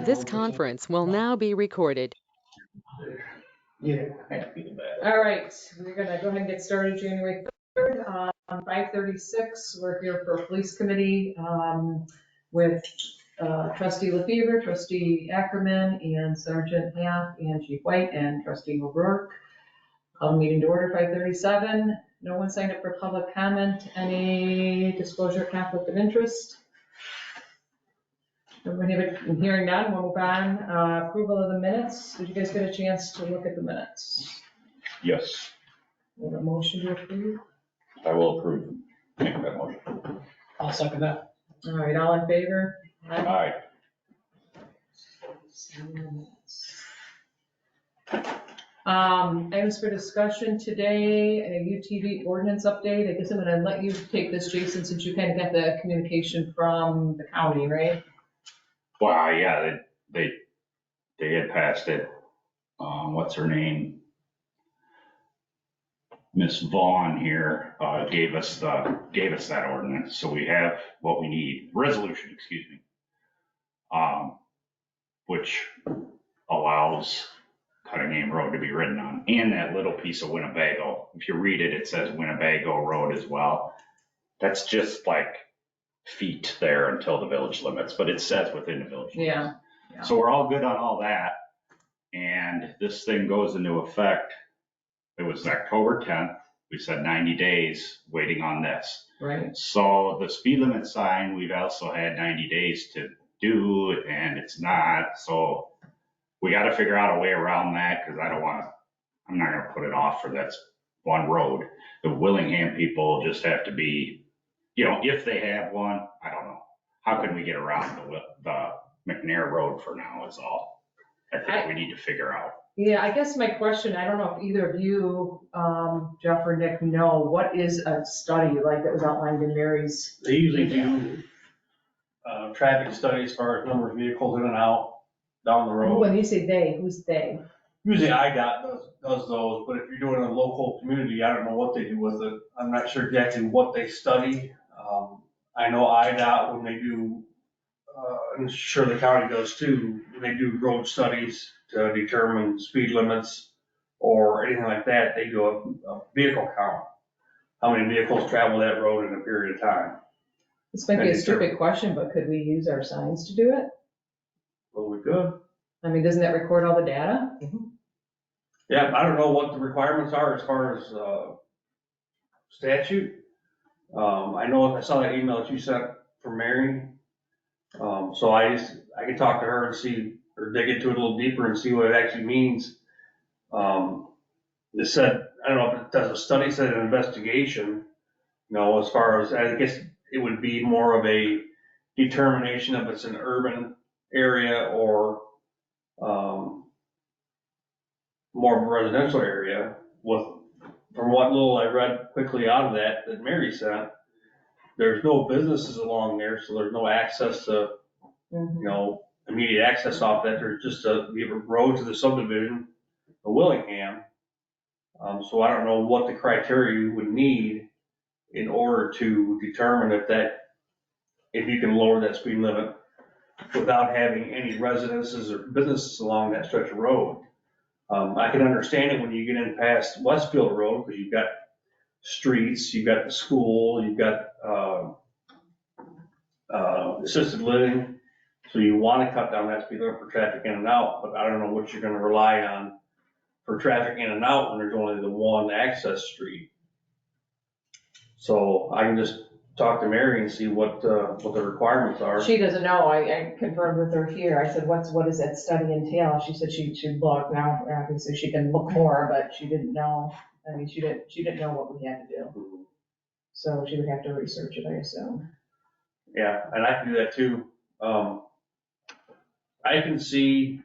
This conference will now be recorded. Yeah. All right, we're gonna go ahead and get started January 3rd, 5:36. We're here for a police committee, with trustee LaFever, trustee Ackerman, and Sergeant Half, and Chief White, and trustee O'Rourke. Meeting to order 5:37. No one signed up for public comment. Any disclosure of conflict of interest? Everybody have it? Hearing none, we'll move on. Approval of the minutes. Did you guys get a chance to look at the minutes? Yes, We have a motion to approve. I will approve. Make that motion. I'll second that. All right, all in favor? Aye. Items for discussion today, a UTV ordinance update. I guess I'm gonna let you take this, Jason, since you kind of got the communication from the county, right? Well, yeah, they had passed it. What's her name? Miss Vaughn here, gave us that ordinance, so we have what we need, resolution, excuse me. Which allows Cunningham Road to be ridden on, and that little piece of Winnebago. If you read it, it says Winnebago Road as well. That's just like feet there until the village limits, but it says within the village limits. Yeah. So we're all good on all that. And this thing goes into effect. It was October 10th. We said 90 days waiting on this. Right. So the speed limit sign, we've also had 90 days to do, and it's not. So we got to figure out a way around that, because I'm not going to put it off for that's one road. The Willingham people just have to be, if they have one, I don't know. How can we get around the McNair Road for now is all I think we need to figure out. Yeah, I guess my question, I don't know if either of you, Jeff or Nick, know, what is a study like that was outlined in Mary's? They usually do traffic study as far as number of vehicles in and out down the road. When you say they, who's they? Usually IDOT does those, but if you're doing a local community, I don't know what they do with it. I'm not sure exactly what they study. I know IDOT, when they do, I'm sure the county does too, when they do road studies to determine speed limits or anything like that, they do a vehicle count. How many vehicles travel that road in a period of time? This might be a stupid question, but could we use our signs to do it? Well, we could. I mean, doesn't that record all the data? Yeah, I don't know what the requirements are as far as statute. I know I saw that email that you sent from Mary. So I can talk to her and see, or dig into it a little deeper and see what it actually means. It said, I don't know if it does a study, said an investigation, as far as, I guess it would be more of a determination if it's an urban area or more of a residential area. From what little I read quickly out of that Mary sent, there's no businesses along there, so there's no access to, immediate access off that. There's just a road to the subdivision, the Willingham. So I don't know what the criteria you would need in order to determine if you can lower that speed limit without having any residences or businesses along that stretch of road. I can understand it when you get in past Westfield Road, because you've got streets, you've got the school, you've got assisted living, so you want to cut down that speed limit for traffic in and out, but I don't know what you're going to rely on for traffic in and out when there's only the one access street. So I can just talk to Mary and see what the requirements are. She doesn't know. I confirmed with her here. I said, what does that study entail? She said she'd look. Now, obviously she can look more, but she didn't know. I mean, she didn't know what we had to do. So she would have to research it, I assume. Yeah, and I can do that too. I can see,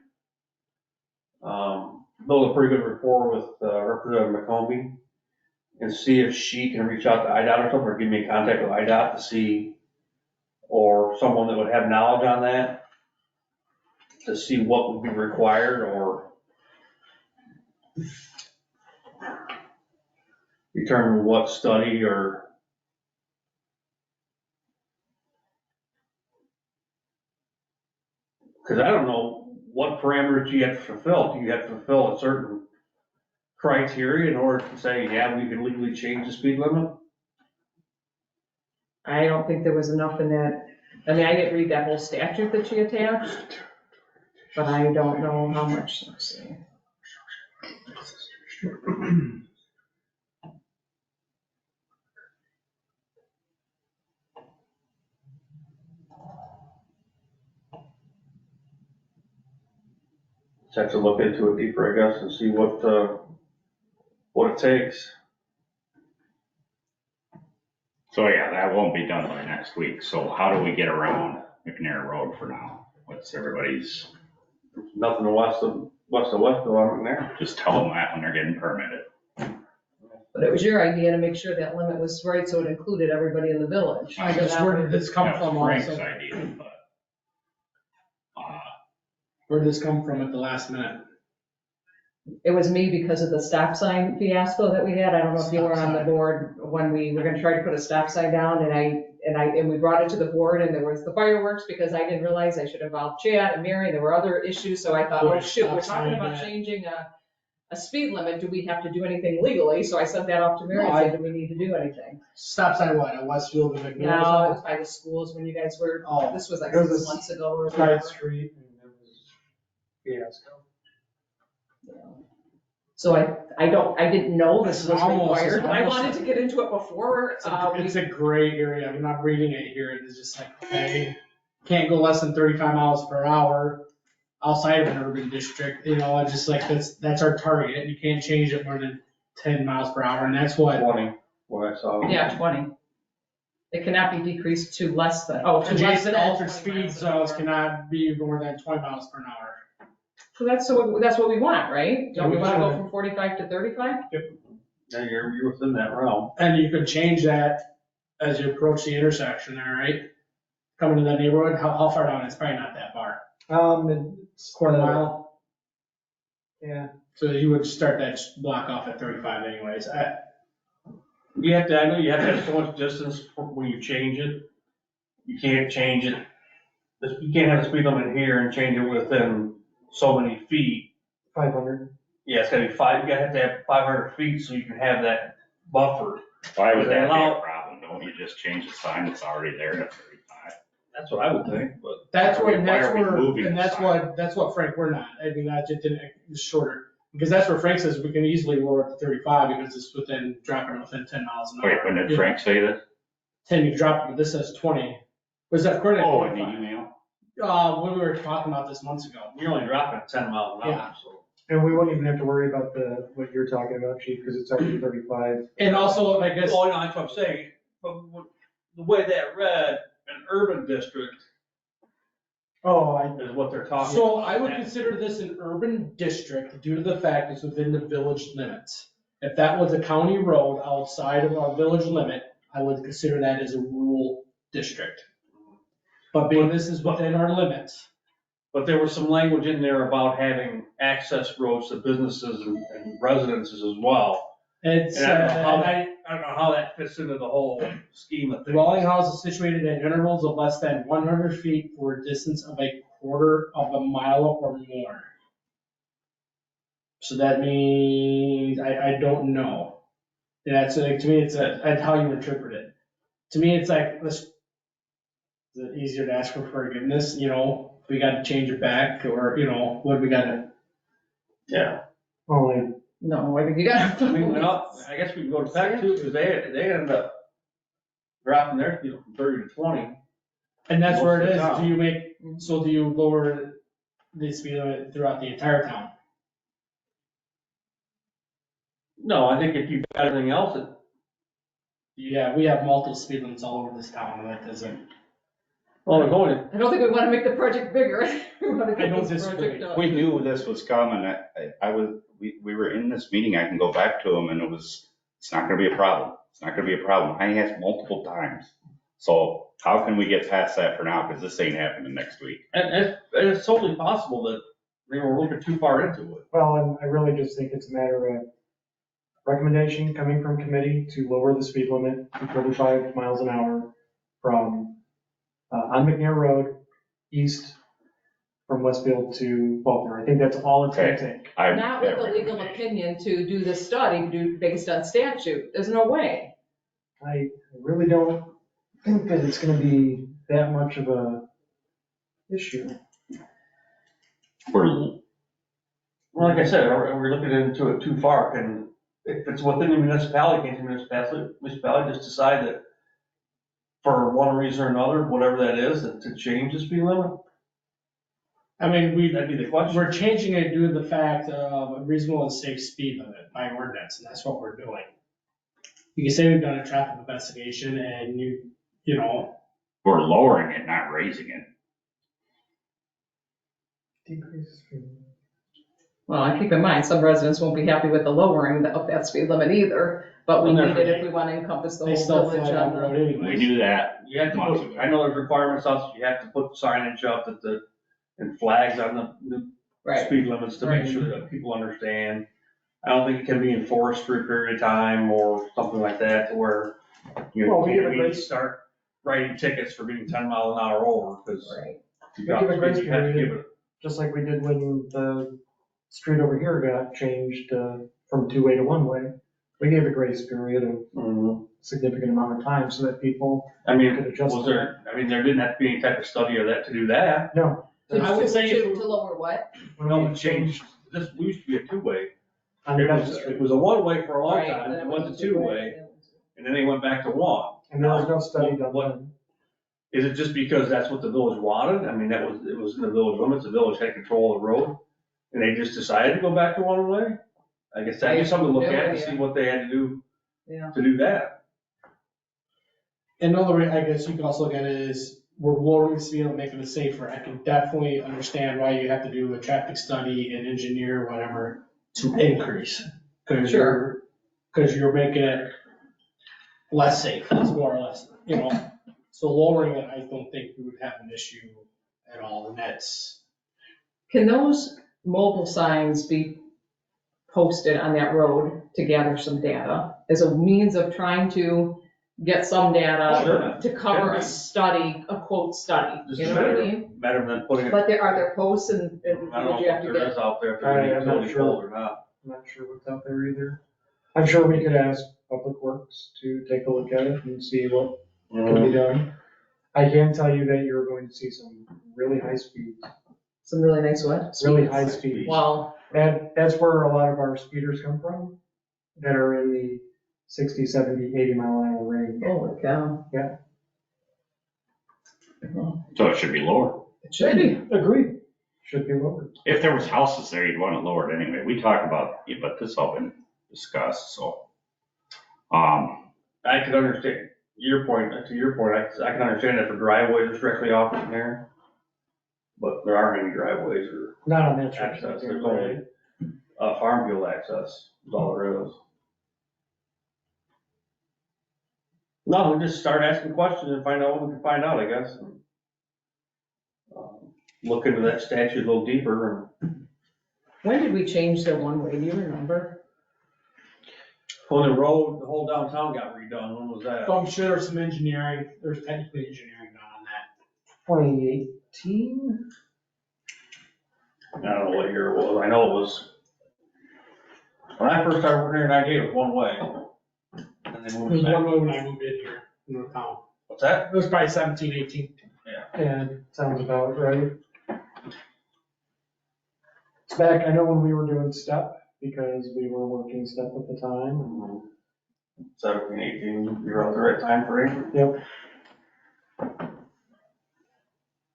build a pretty good rapport with Representative McCombie and see if she can reach out to IDOT or something, or give me a contact with IDOT to see, or someone that would have knowledge on that, to see what would be required, or determine what study or Cause I don't know what parameters you have to fulfill. Do you have to fulfill a certain criteria in order to say, yeah, we can legally change the speed limit? I don't think there was enough in that. I mean, I didn't read that whole statute that she attached, but I don't know how much, let's see. Just have to look into it deeper, I guess, and see what it takes. So yeah, that won't be done by next week. So how do we get around McNair Road for now? What's everybody's, Nothing west of Westville on there. just tell them that when they're getting permitted. But it was your idea to make sure that limit was right, so it included everybody in the village. I guess where did this come That was from Frank's also? idea, but, Where did this come from at the last minute? It was me because of the stop sign fiasco that we had. I don't know if you were on the board when we were gonna try to put a stop sign down, and we brought it to the board, and there was the fireworks, because I didn't realize I should involve Chad and Mary, and there were other issues, so I thought, oh shoot, we're talking about changing a speed limit, do we have to do anything legally? So I sent that off to Mary and said, do we need to do anything? Stop sign what, at Westfield and McNair? No, it was by the schools when you guys were, Oh. this was like It was 6 a months ago or Side whatever. street, and it was fiasco. So I didn't know this was Almost- required, but I almost- wanted to get into it before, It's a gray area, I'm not reading it here, it's just like, okay, can't go less than 35 miles per hour outside of an urban district, you know, it's just like, that's our target, you can't change it more than 10 miles per hour, and that's what 20, what I saw. Yeah, 20. It cannot be decreased to less than, to less adjacent than altered 20 speed miles an hour. zones cannot be more than 20 miles per hour. So that's what we want, right? Don't we want to go from 45 to 35? Yeah, you're within that realm. And you could change that as you approach the intersection there, right? Coming to that neighborhood, how far down? It's probably not that far. It's Quarter mile. Yeah, So you would start that block off at 35 anyways. I know you have to have so much distance when you change it. You can't change it. You can't have a speed limit here and change it within so many feet. 500. Yeah, it's gotta be five, you gotta have to have 500 feet so you can have that buffer. why would that be a Allow- problem? Don't you just change the sign that's already there to 35? That's what I would think, but. That's Why where, are we moving and the that's what Frank, we're not. I mean, that just didn't, it's shorter. Because that's where Frank says we can easily lower it to 35 because it's dropping within 10 miles an hour. Wait, when did Frank say this? 10, you drop it, but this says 20. Was that according to? Oh, in the email? When we were talking about this months ago. You're only dropping at 10 miles an Yeah. hour, so. And we wouldn't even have to worry about what you're talking about, chief, because it's already 35. And also, I guess, Oh, no, that's what I'm saying, but the way that read, an urban district Oh, is what they're talking about. so I would consider this an urban district due to the fact it's within the village limits. If that was a county road outside of our village limit, I would consider that as a rural district. But being this is within our limits, But there was some language in there about having access roads to businesses and residences as well. it's, And I don't know how that fits into the whole scheme of things. dwelling houses situated at intervals of less than 100 feet for a distance of a quarter of a mile or more. So that means, I don't know. Yeah, it's like, to me, it's how you interpret it. To me, it's like, is it easier to ask for forgiveness, you know, if we got to change it back, or, you know, what we got to, Yeah. only, No, I think you got. I mean, well, I guess we can go to Peck too, because they ended up dropping their speed from 30 to 20. and that's where it Most of the is, do you lower the speed limit throughout the entire town? No, I think if you've got everything else, Yeah, we have multiple speed limits all over this town, and that doesn't. well, there's only, I don't think we want to make the project bigger. We want to I don't get this disagree. project done. We knew this was coming. We were in this meeting. I can go back to them and it's not gonna be a problem. It's not gonna be a problem. I asked multiple times. So how can we get past that for now? Because this ain't happening next week. and it's totally possible that they were looking too far into it. well, and I really just think it's a matter of recommendation coming from committee to lower the speed limit to 35 miles an hour from, on McNair Road, east from from Westfield to Faulkner. I think that's all it's gonna take. I- Not with a that legal recommendation. opinion to do this study based on statute. There's no way. I really don't think that it's gonna be that much of a issue. We're, Well, like I said, we're looking into it too far. If it's within the municipality, can't the municipality just decide that for one reason or another, whatever that is, that to change the speed limit? I mean, That'd be the question. we're changing it due to the fact of a reasonable and safe speed limit by ordinance, and that's what we're doing. You can say we've done a traffic investigation and you know, we're lowering it, not raising it. Decrease. Well, I keep in mind, some residents won't be happy with the lowering of that speed limit either, but we Well, need it if we want to encompass the they whole still village fly on on the road the. anyways. We do that. You have to months put, ago. I know there's requirements out, you have to put signage up and flags on the Right, speed limits to make sure that people understand. I don't think it can be enforced for a period of time or something like that to where you Well, we give a can't grace- start writing tickets for being 10 miles an hour over, because right. you We give a grace have to give period. it. Just like we did when the street over here got changed from two-way to one-way. We gave a grace period of Mhm. significant amount of time so that people I mean, could adjust. was there, I mean, there didn't have to be any type of study of that to do that. No. I would say if To lower what? No, it changed, this used to be a two-way. On the It Dutchess was, Street. it was a one-way for a long Right, time, then it went to two-way, and then they went back to one. And there was no study done What- then. Is it just because that's what the village wanted? I mean, it was in the village limits, the village had control of the road, and they just decided to go back to one way? I guess that'd be something to look No at to idea. see what they had to do Yeah. to do that. Another way, I guess you can also look at it is, we're lowering the speed limit, making it safer. I can definitely understand why you have to do a traffic study and engineer, whatever, to increase. Sure. Because you're making it less safe, it's more or less, you know. So lowering it, I don't think we would have an issue at all, and that's, Can those mobile signs be posted on that road to gather some data as a means of trying to get some data Sure. to cover Can a be. study, a quote study, Just you know what I better- mean? Better than putting it, But are there posts and I don't know would you have if to there get? is out there, if I- there's any I'm not utility sure. pole or not. I'm not sure what's out there either. I'm sure we could ask Public Works to take a look at it and see what can be done. I can tell you that you're going to see some really high speeds, Some really nice what? really high speeds. Well, And that's where a lot of our speeders come from, that are in the 60, 70, 80 mile an hour range. holy cow. Yeah. So it should be lower. It should be. Agreed. Should be lowered. If there was houses there, you'd want it lowered anyway. We talk about, it, but this all been discussed, so. I could understand your point, to your point, I can understand that for driveways directly off from there. But there aren't any driveways or Not on that stretch. access, there's only, farm field access, is all there is. No, we just start asking questions and find out what we can find out, I guess. Look into that statute a little deeper, and When did we change the one way? Do you remember? when the road, the whole downtown got redone, when was that? so I'm sure there's some engineering, there's technically engineering done on that. 2018? I don't know what year it was, I know it was, when I first started working here in 98, it was one way. And they It moved was it back. one way when I moved in here, in the town. What's that? It was probably 17, 18. Yeah, sounds about right. It's back, I know when we were doing STEP, because we were working STEP at the time. 17, 18, you're at the right time frame. Yep.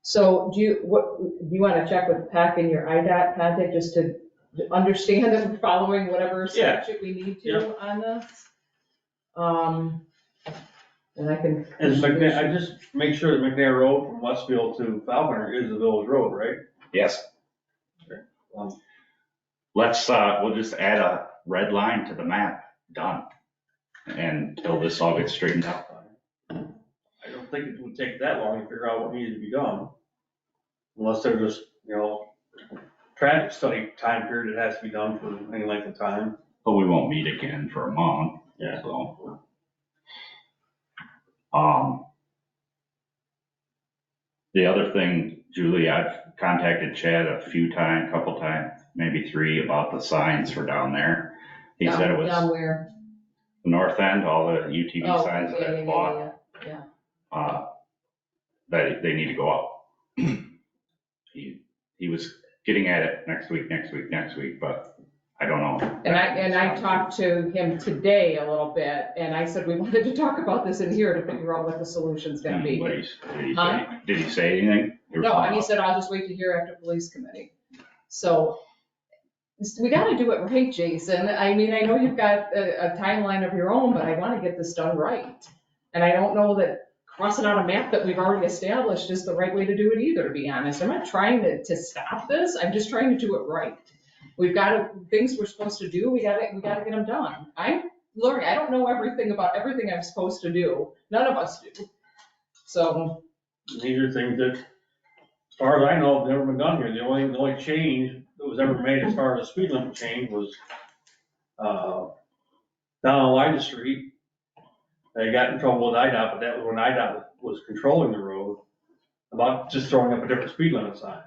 So do you want to check with PAC and your IDOT contact just to understand that we're following whatever Yeah. statute we need to on this? And I can. Mm-hmm. Is McNair, I just make sure that McNair Road from Westfield to Falconer is the village road, right? yes, let's, we'll just add a red line to the map, done. Until this all gets straightened out. I don't think it would take that long to figure out what needed to be done. Unless there's just, traffic study time period that has to be done for any length of time. But we won't meet again for a month. Yeah. So. The other thing Julie, I've contacted Chad a few times, couple times, maybe 3, about the signs for down there. He said it was Down where? the north end, all the UTV Oh, signs that I yeah, bought, yeah. that they need to go up. He was getting at it next week, but I don't know. And I talked to him today a little bit, and I said we wanted to talk about this in here to figure out what the solution's gonna be. Did he say anything? No, he said, I'll just wait to hear after police committee. So we gotta do it right, Jason. I mean, I know you've got a timeline of your own, but I wanna get this done right. And I don't know that crossing out a map that we've already established is the right way to do it either, to be honest. I'm not trying to stop this, I'm just trying to do it right. We've got things we're supposed to do, we gotta get them done. I'm learning, I don't know everything about everything I'm supposed to do. None of us do. So. These are things that, as far as I know, have never been done here. The only change that was ever made as far as the speed limit change was, down on Lida Street. They got in trouble with IDOT, but that was when IDOT was controlling the road about just throwing up a different speed limit sign.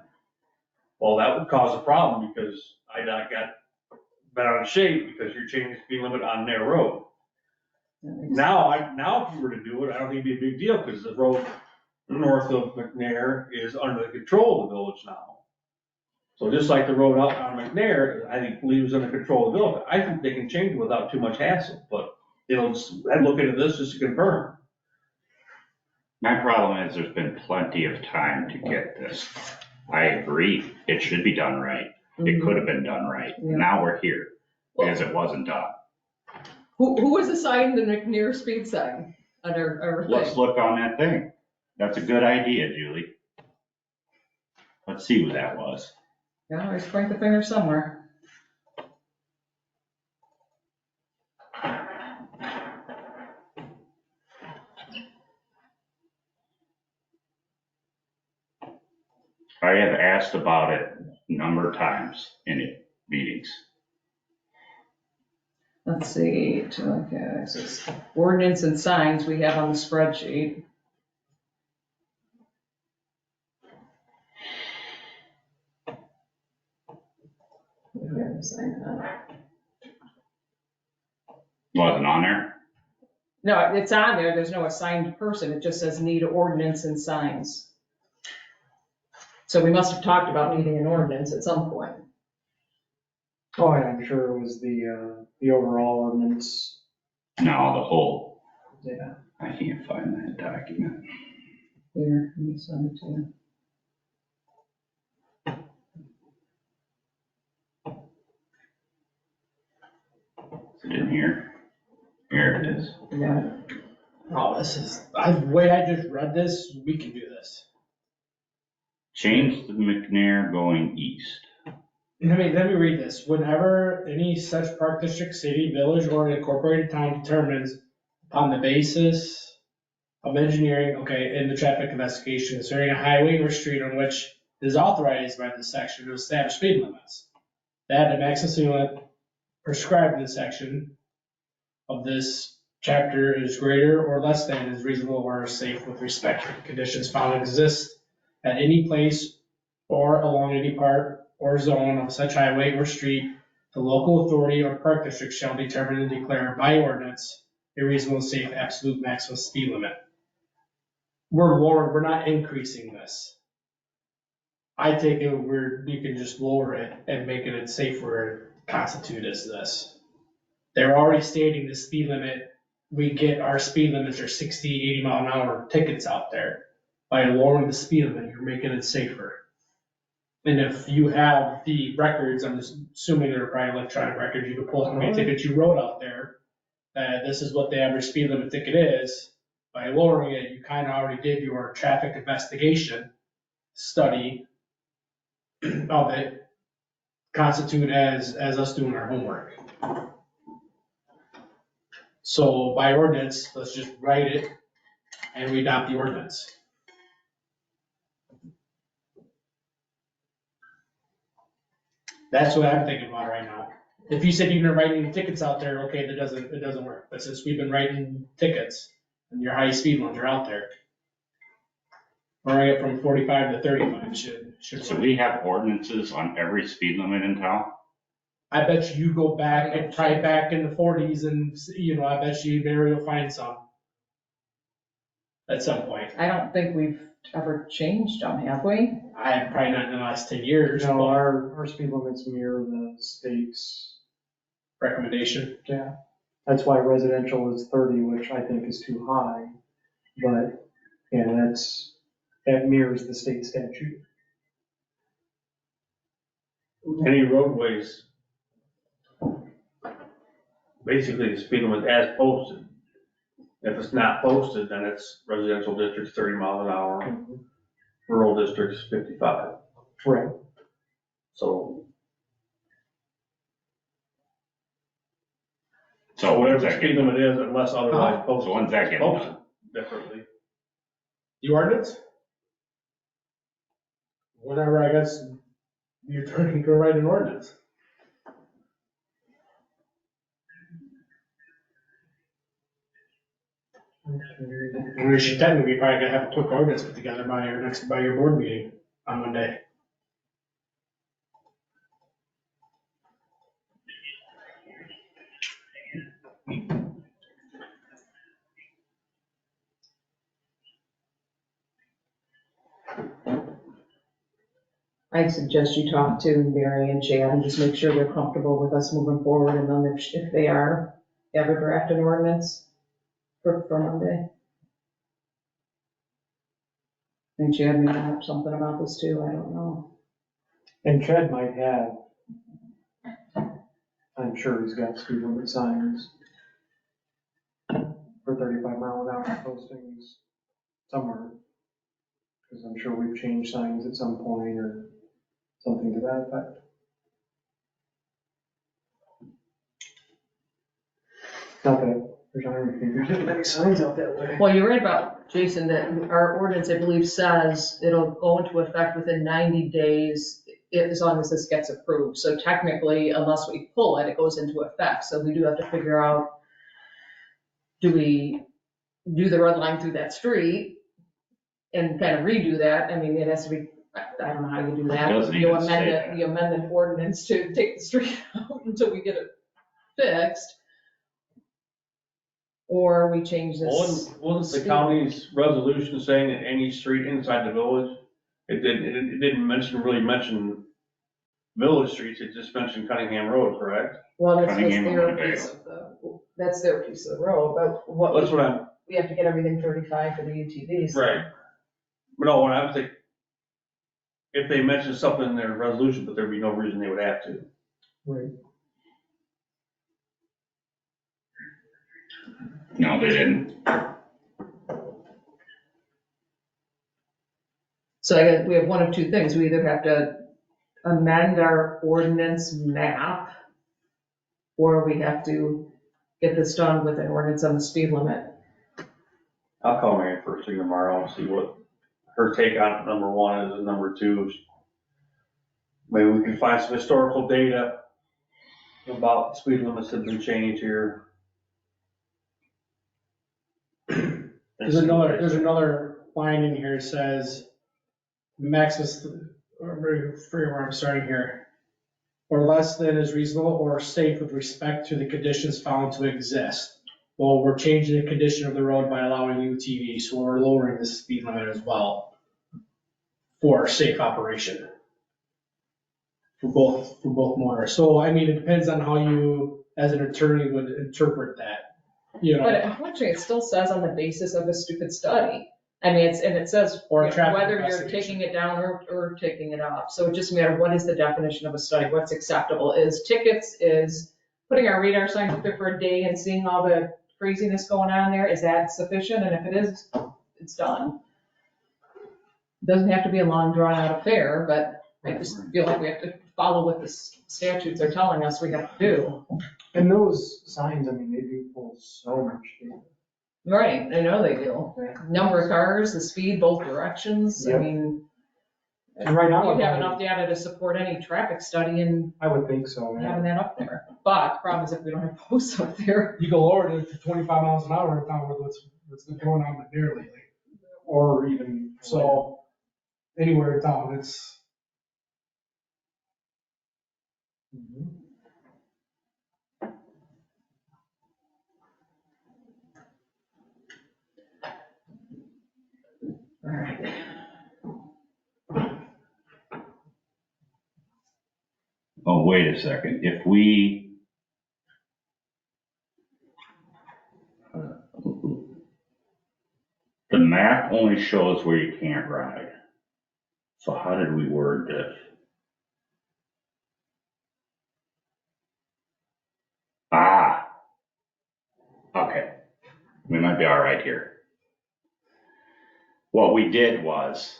Well, that would cause a problem because IDOT got bent out of shape because you're changing the speed limit on their road. Now if you were to do it, I don't think it'd be a big deal because the road north of McNair is under the control of the village now. So just like the road out on McNair, I think leaves under control of the village. I think they can change it without too much hassle, but I'd look into this just to confirm. My problem is there's been plenty of time to get this. I agree, it should be done right. It could have been done right. Yeah. Now we're here because it wasn't done. Who was assigned the McNair speed sign under our thing? Let's look on that thing. That's a good idea, Julie. Let's see who that was. Yeah, always point the finger somewhere. I have asked about it a number of times in meetings. Let's see, okay, this is ordinance and signs we have on the spreadsheet. We have the sign on. Wasn't on there? No, it's on there, there's no assigned person, it just says need ordinance and signs. So we must have talked about needing an ordinance at some point. Oh, and I'm sure it was the overall ordinance. No, the whole. Yeah. I can't find that document. Here, let me send it to you. Is it in here? Here it is. You got it? Oh, the way I just read this, we can do this. Change the McNair going east. Let me read this. Whenever any such park district, city, village, or incorporated town determines upon the basis of engineering, in the traffic investigation concerning a highway or street on which it is authorized by this section to establish speed limits, that the maximum speed limit prescribed in this section of this chapter is greater or less than is reasonable or safe with respect to conditions found exist at any place or along any part or zone of such highway or street, the local authority or park district shall determine and declare by ordinance a reasonable, safe, absolute maximum speed limit. We're not increasing this. I think you can just lower it and make it safer constitute as this. They're already stating the speed limit. We get our speed limits are 60, 80 mile an hour tickets out there. By lowering the speed limit, you're making it safer. And if you have the records, I'm just assuming they're probably electronic records, you can pull how many tickets you wrote out there. This is what the average speed limit ticket is. By lowering it, you kind of already did your traffic investigation study of it, constitute as us doing our homework. So by ordinance, let's just write it and we adopt the ordinance. That's what I'm thinking about right now. If you said you're gonna write any tickets out there, okay, it doesn't work. But since we've been writing tickets and your high speed ones are out there, Lowering it from 45 to 35 should. So we have ordinances on every speed limit in town? I bet you go back and try back in the 40s and, I bet you Mary will find some. At some point. I don't think we've ever changed them, have we? Probably not in the last 10 years. No, but our speed limits mirror the state's. recommendation. Yeah. That's why residential is 30, which I think is too high. But, yeah, that mirrors the state statute. Any roadways, basically the speed limit as posted. If it's not posted, then it's residential districts 30 miles an hour, rural districts 55. Right. So So whatever when's the that speed get, limit is, unless otherwise so posted. when's that getting Posted done? differently. The ordinance? Whenever I guess the attorney can write an ordinance. And we should technically probably gonna have a quick ordinance put together by your board meeting on Monday. I suggest you talk to Mary and Chad and just make sure they're comfortable with us moving forward, and then if they are, have a draft an ordinance for Monday. And Chad may have something about this too, I don't know. And Chad might have, I'm sure he's got speed limit signs for 35 mile an hour postings somewhere. Because I'm sure we've changed signs at some point or something to that effect. Not that there's many signs out that way. Well, you're right about, Jason, that our ordinance, I believe, says it'll go into effect within 90 days as long as this gets approved. So technically, unless we pull it, it goes into effect. So we do have to figure out, do we do the red line through that street and kind of redo that? I mean, it has to be, I don't know how you do that. It doesn't You even say that. You amend the ordinance to take the street out until we get it fixed. Or we change this. Wasn't the county's resolution saying that any street inside the village, it didn't really mention village streets, it just mentioned Cunningham Road, correct? Well, that's Cunningham their and Winnebago. piece of that's their piece of the road, but what, That's what I'm, we have to get everything 35 for the UTVs. right. But no, when I was like, if they mentioned something in their resolution, but there'd be no reason they would have to. Right. No, they didn't. So we have one of two things. We either have to amend our ordinance map, or we have to get this done with an ordinance on the speed limit. I'll call Mary first thing tomorrow and see what her take on it, number one is, and number two, maybe we can find some historical data about speed limits that have been changed here. There's another line in here that says, maximum, where I'm starting here, or less than is reasonable or safe with respect to the conditions found to exist. Well, we're changing the condition of the road by allowing UTV, so we're lowering the speed limit as well for safe operation. For both motorists. So, I mean, it depends on how you, as an attorney, would interpret that. But unfortunately, it still says on the basis of a stupid study. I mean, it says Or a traffic whether you're investigation. taking it down or taking it up. So it just matters, what is the definition of a study? What's acceptable? Is tickets, is putting our radar signs up there for a day and seeing all the craziness going on there, is that sufficient? And if it is, it's done. It doesn't have to be a long drawn out affair, but I just feel like we have to follow what the statutes are telling us we have to do. And those signs, I mean, they do pull so much data. Right, I know they do. Number of cars, the speed, both directions, I Yep. mean, And right now, you'd have enough data to support any traffic study and I would think so, yeah. having that up there. But the problem is if we don't have posts up there. You go lower to 25 miles an hour in town with what's been going on with deer lately. Or even, So, anywhere in town, it's, All right. Oh, wait a second, if we. The map only shows where you can't ride. So how did we word this? Okay, we might be all right here. What we did was,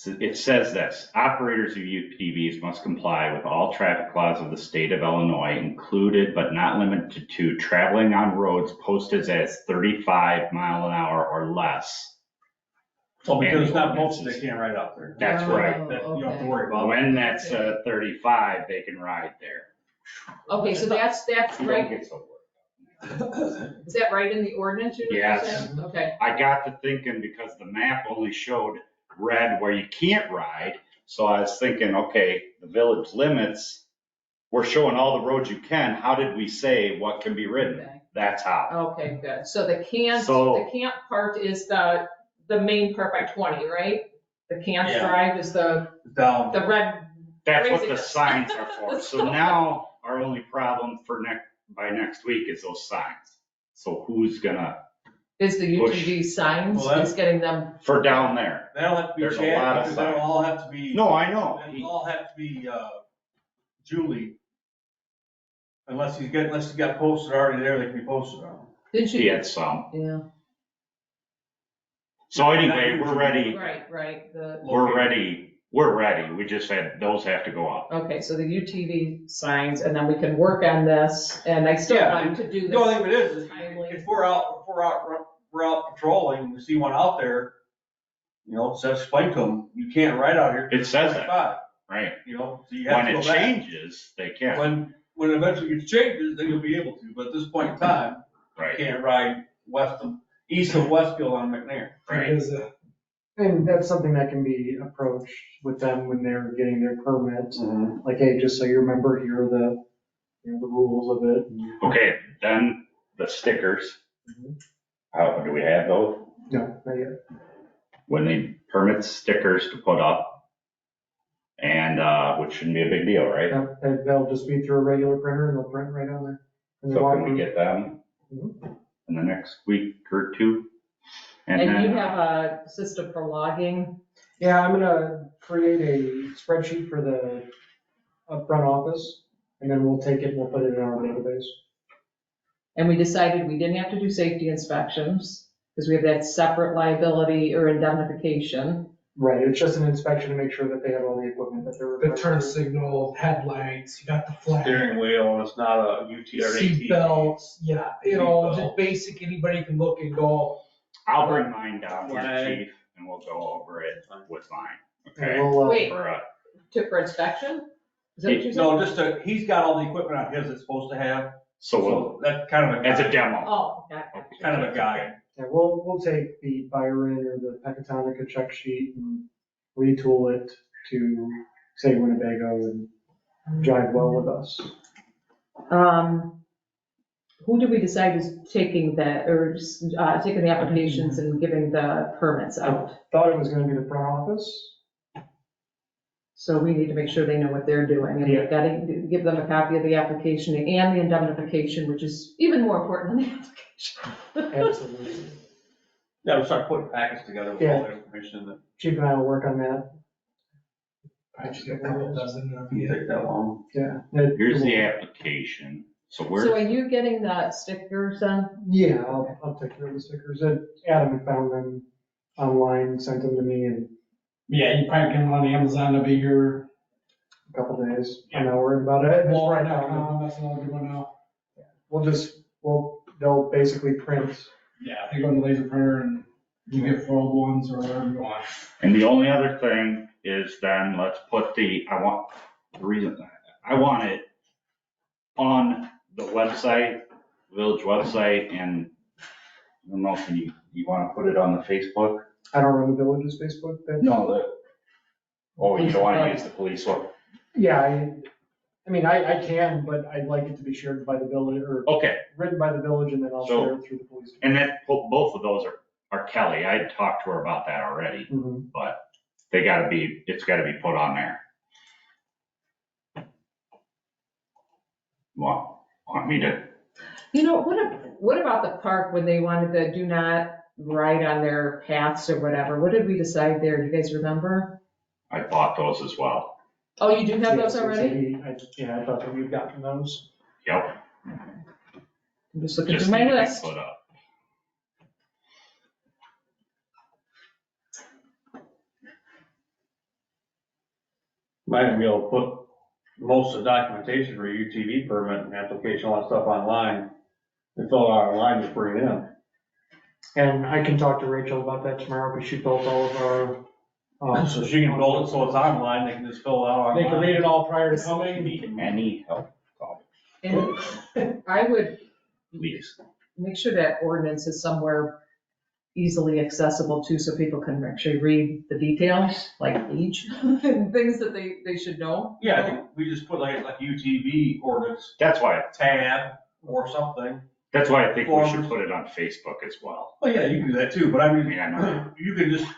it says this, operators of UTVs must comply with all traffic laws of the state of Illinois, included but not limited to traveling on roads posted as 35 mile an hour or less. So because it's not posted, they can't ride out there. That's right. That you don't have to worry about. When that's 35, they can ride there. Okay, so that's Don't right. get so worried. Is that right in the ordinance? You're Yes. saying? Okay. I got to thinking because the map only showed red where you can't ride. So I was thinking, okay, the village limits, we're showing all the roads you can. How did we say what can be ridden? Okay. That's how. Okay, good. So the can't part is the main part by 20, right? The can't Yeah. drive is the Down. red. That's what the Craziness. signs are for. So now our only problem for by next week is those signs. So who's gonna, Is the Push. UTV signs, Well, is getting them, for down there? That'll have to be There's a Chad, lot of because that'll all have to be. No, I know. That'll all have to be, Julie. Unless he's got posted already there, they can be posted on. didn't He you? had some. Yeah, So anyway, we're ready. right, We're ready. We just said those have to go up. okay, so the UTV signs, and then we can work on this, and I still Yeah, want to do The only this. thing it is, timely. if we're out patrolling, and we see one out there, so explain to them, you can't ride out here. It says that. 25, Right. So you have When to it go back. changes, they can. When it eventually gets changes, then you'll be able to, but at this point in time, you Right, can't ride east of Westfield on McNair. right. because, And that's something that can be approached with them when they're getting their permits. Like, hey, just so you remember, here are the, the rules of it. Okay, then the stickers. Mhm. How, do we have those? No, not yet. When they permit stickers to put up. And, which shouldn't be a big deal, right? No, they'll just be through a regular printer and they'll print right on there. And they So walk can we through. get them Mhm. in the next week or two? And then, you have a system for logging, Yeah, I'm gonna create a spreadsheet for the front office, and then we'll take it and we'll put it in our database. and we decided we didn't have to do safety inspections, because we have that separate liability or indemnification. Right, it's just an inspection to make sure that they have all the equipment that they're the required. turn to. signal, headlights, you got the flag. Steering wheel, it's not a UT or AT. Seat belts, yeah, just basic, anybody can look and go, I'll bring mine down here, Flag. chief, and we'll go over it with mine, And okay? we'll, Wait. For, For inspection? Is that what you said? No, he's got all the equipment on his it's supposed to have, so so that's kind of a. as a demo. Oh, got it. Kind of a guide. yeah, we'll take the Byron or the Pecatonica check sheet and retool it to say Winnebago and jive well with us. Who did we decide is taking that, or taking the applications and giving the permits out? Thought it was gonna be the front office. So we need to make sure they know what they're doing, and we've got to give them a copy of the application and the indemnification, which is even more important than the application. Absolutely. Yeah, we'll start putting packets together with all the information in it. Chief and I will work on that. I just got a couple dozen of Doesn't you. take that long. Yeah. Here's the application. So So where, are you getting the stickers then? Yeah, I'll take care of the stickers. Adam had found them online, sent them to me in Yeah, you probably can on Amazon, they'll be here. a couple days. I'm not worried about it. I just write down the- Walmart.com, that's another good one now. they'll basically print. Yeah, they go to the laser printer and you get fold ones or whatever you want. and the only other thing is then let's put I want it on the website, village website, and I don't know if you want to put it on the Facebook? I don't run the village's Facebook page. No, Oh, you don't wanna use the police one? Yeah, I mean, I can, but I'd like it to be shared by the village, or Okay, written by the village, and then I'll So- share it through the police. and that, both of those are Kelly. I talked to her about that already, Mhm. but it's gotta be put on there. Want me to, You know, what about the park when they wanted to do not ride on their paths or whatever? What did we decide there? Do you guys remember? I bought those as well. Oh, you do have those Yes, already? Yeah, I thought that we'd gotten those. Yep. I'm just looking Just through my need to be list. put up. Might be able to put most of the documentation for a UTV permit and application, all that stuff online. And fill it out online, just bring it in. And I can talk to Rachel about that tomorrow, because she built all of our. So she can build it so it's online, they can just fill it out online. They can read it all prior to coming. Need any help, And I would please. make sure that ordinance is somewhere easily accessible too, so people can actually read the details, like age, and things that they should know. Yeah, I think we just put like UTV ordinance That's why tab or something. I think we should Forms. put it on Facebook as well. Well, yeah, you can do that too, but I I mean, mean, I know. you can just,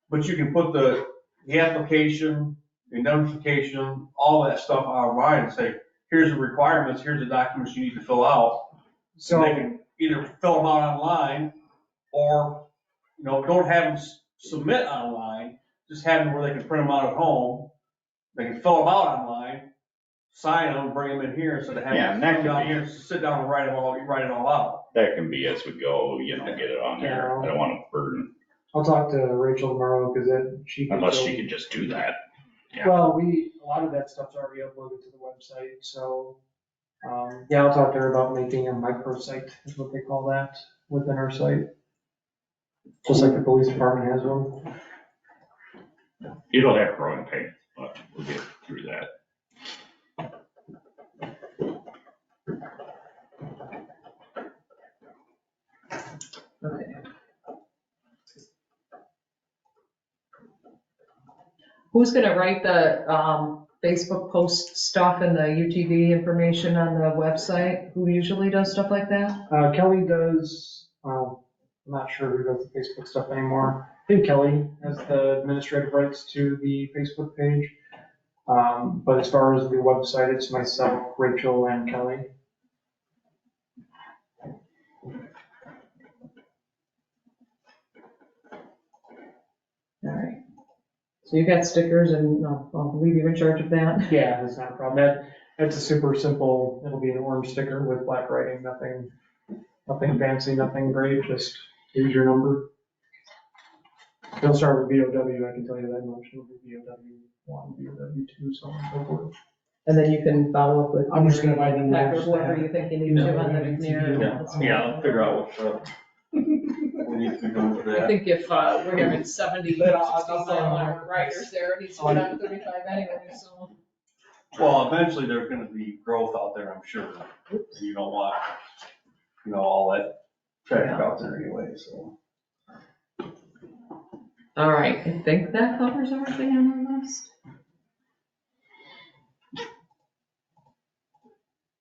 but you can put the application, the notification, all that stuff online and say, here's the requirements, here's the documents you need to fill out. So they So, can either fill them out online or, don't have them submit online, just have them where they can print them out at home. They can fill them out online, sign them, bring them in here instead of Yeah, having and to that come could down be- here and sit down and write it all out. That can be as we go, get it on there. I don't want to burden, I'll talk to Rachel tomorrow, because she. can unless fill- she could just do that. Yeah. Well, a lot of that stuff's already uploaded to the website, so, yeah, I'll talk to her about making a microsite, is what they call that, within our site. Just like the police department has one. It'll have growing pains, but we'll get through that. Okay. Who's gonna write the Facebook post stuff and the UTV information on the website? Who usually does stuff like that? Kelly does, I'm not sure who does the Facebook stuff anymore. I think Kelly has the administrative rights to the Facebook page. But as far as the website, it's myself, Rachel, and Kelly. All right. So you got stickers and I'll leave you in charge of that. Yeah, that's not a problem. That's a super simple, it'll be an orange sticker with black writing, nothing fancy, nothing great, just here's your number. It'll start with VOW, I can tell you that much. It'll be VOW1, VOW2, so on and so forth. And then you can follow up with. I'm just gonna buy them Packer, letters. whoever you think you need to on the McNair. Yeah, I'll figure out what, we need to be doing for I that. think if we're having 70, But I'll- 60 riders there, it needs to be on 35 anyway, so. Well, eventually there's gonna be growth out there, I'm sure. You don't want, all that traffic out there anyway, so. All right, I think that covers everything on our list.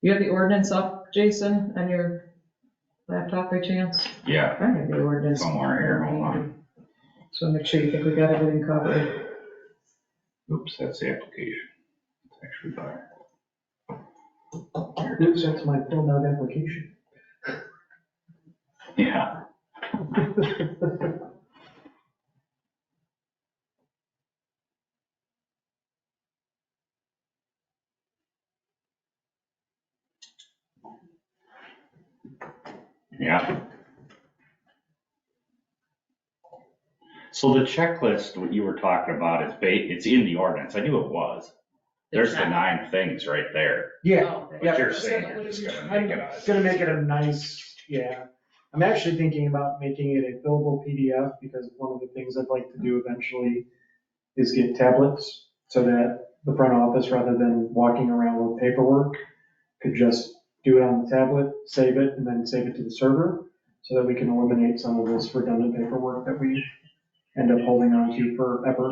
You have the ordinance up, Jason, on your laptop by chance? Yeah, I have the ordinance. somewhere here, hold on. So make sure you think we got everything covered. Oops, that's the application. It's actually better. Oops, that's my filled out application. Yeah, yeah. So the checklist, what you were talking about, it's in the ordinance. I knew it was. There's the 9 things right there. Yeah, Oh, okay. But you're saying you're just gonna I'm make it a. gonna make it a nice, yeah. I'm actually thinking about making it a fillable PDF, because one of the things I'd like to do eventually is get tablets, so that the front office, rather than walking around with paperwork, could just do it on the tablet, save it, and then save it to the server, so that we can eliminate some of this redundant paperwork that we end up holding on to forever.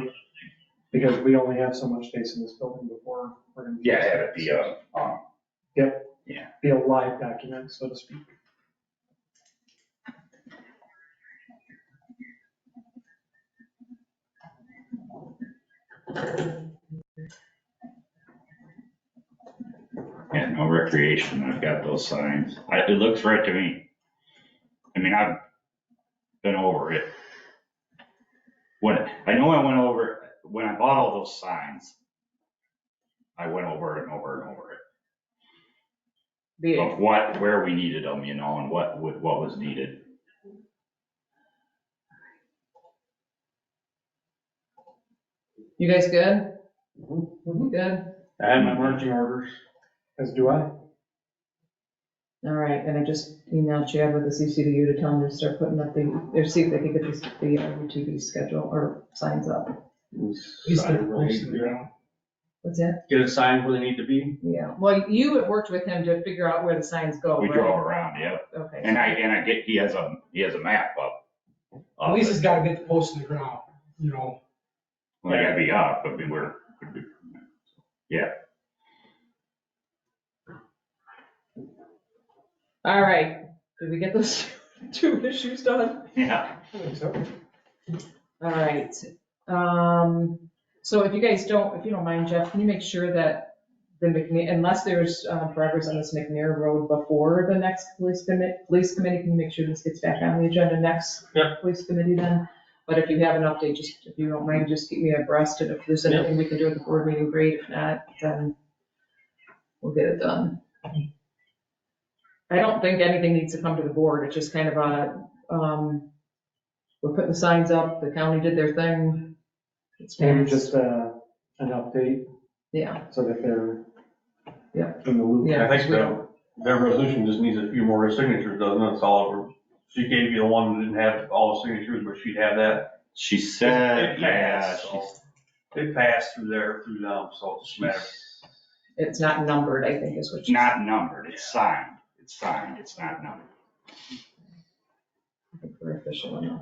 Because we only have so much space in this building before we're gonna. Yeah, have it be a, Be a live document, so to speak. yeah, no recreation, I've got those signs. It looks right to me. I mean, I've been over it. I know I went over, when I bought all those signs, I went over it and over and over it. Of where we needed them, and what was needed. You guys good? Good? I had my marching orders. As do I. All right, and I just emailed Chad with the CCDU to tell him to start putting up or see if they can get the UTV schedule or signs up. He's gonna post it around. What's that? Get it signed where they need to be. Yeah, well, you have worked with him to figure out where the signs go, We right? drove around, yep. Okay. And I get, he has a map up. At least it's gotta get the post in the ground, you know. Well, they gotta be up, but yeah. All right, did we get those 2 issues done? Yeah. I think so. All right, so if you don't mind, Jeff, can you make sure that the McNair, unless there's progress on this McNair Road before the next police committee, can you make sure this gets back on the agenda next Yep. police committee then? But if you have an update, if you don't mind, just keep me abreast, and if there's anything we can do at the board meeting, great, if not, then we'll get it done. I don't think anything needs to come to the board, it's just kind of we're putting the signs up, the county did their thing. It's Maybe passed. just an update Yeah, so that they're Yeah. in the loop. Yeah. I think their resolution just needs a few more signatures, doesn't it? It's all over. She gave you the one that didn't have all the signatures, but she'd have that. She said, It yeah, passed, so it passed through them, so it's just a matter. it's not numbered, I think is what it's you not numbered, it's signed. It's signed, it's not numbered. I think we're official enough.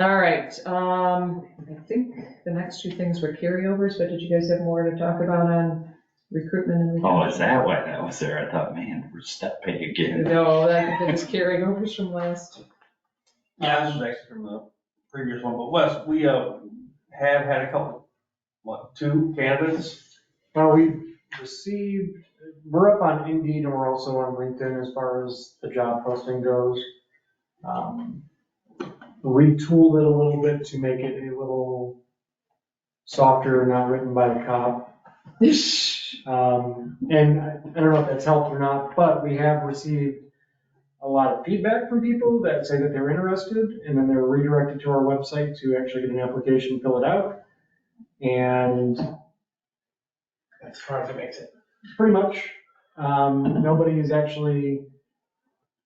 All right, I think the next 2 things were carryovers, but did you guys have more to talk about on recruitment and retention? Oh, is that why that was there? I thought, man, we're step pay again. No, that was carryovers from last. Yeah, this is actually from the previous one, but Wes, we have had a couple, 2 candidates? Well, we're up on Indeed and we're also on LinkedIn as far as the job posting goes. Retooled it a little bit to make it a little softer, not written by a cop. And I don't know if that's helped or not, but we have received a lot of feedback from people that say that they're interested, and then they're redirected to our website to actually get an application, fill it out. And As far as it makes it. pretty much, nobody has actually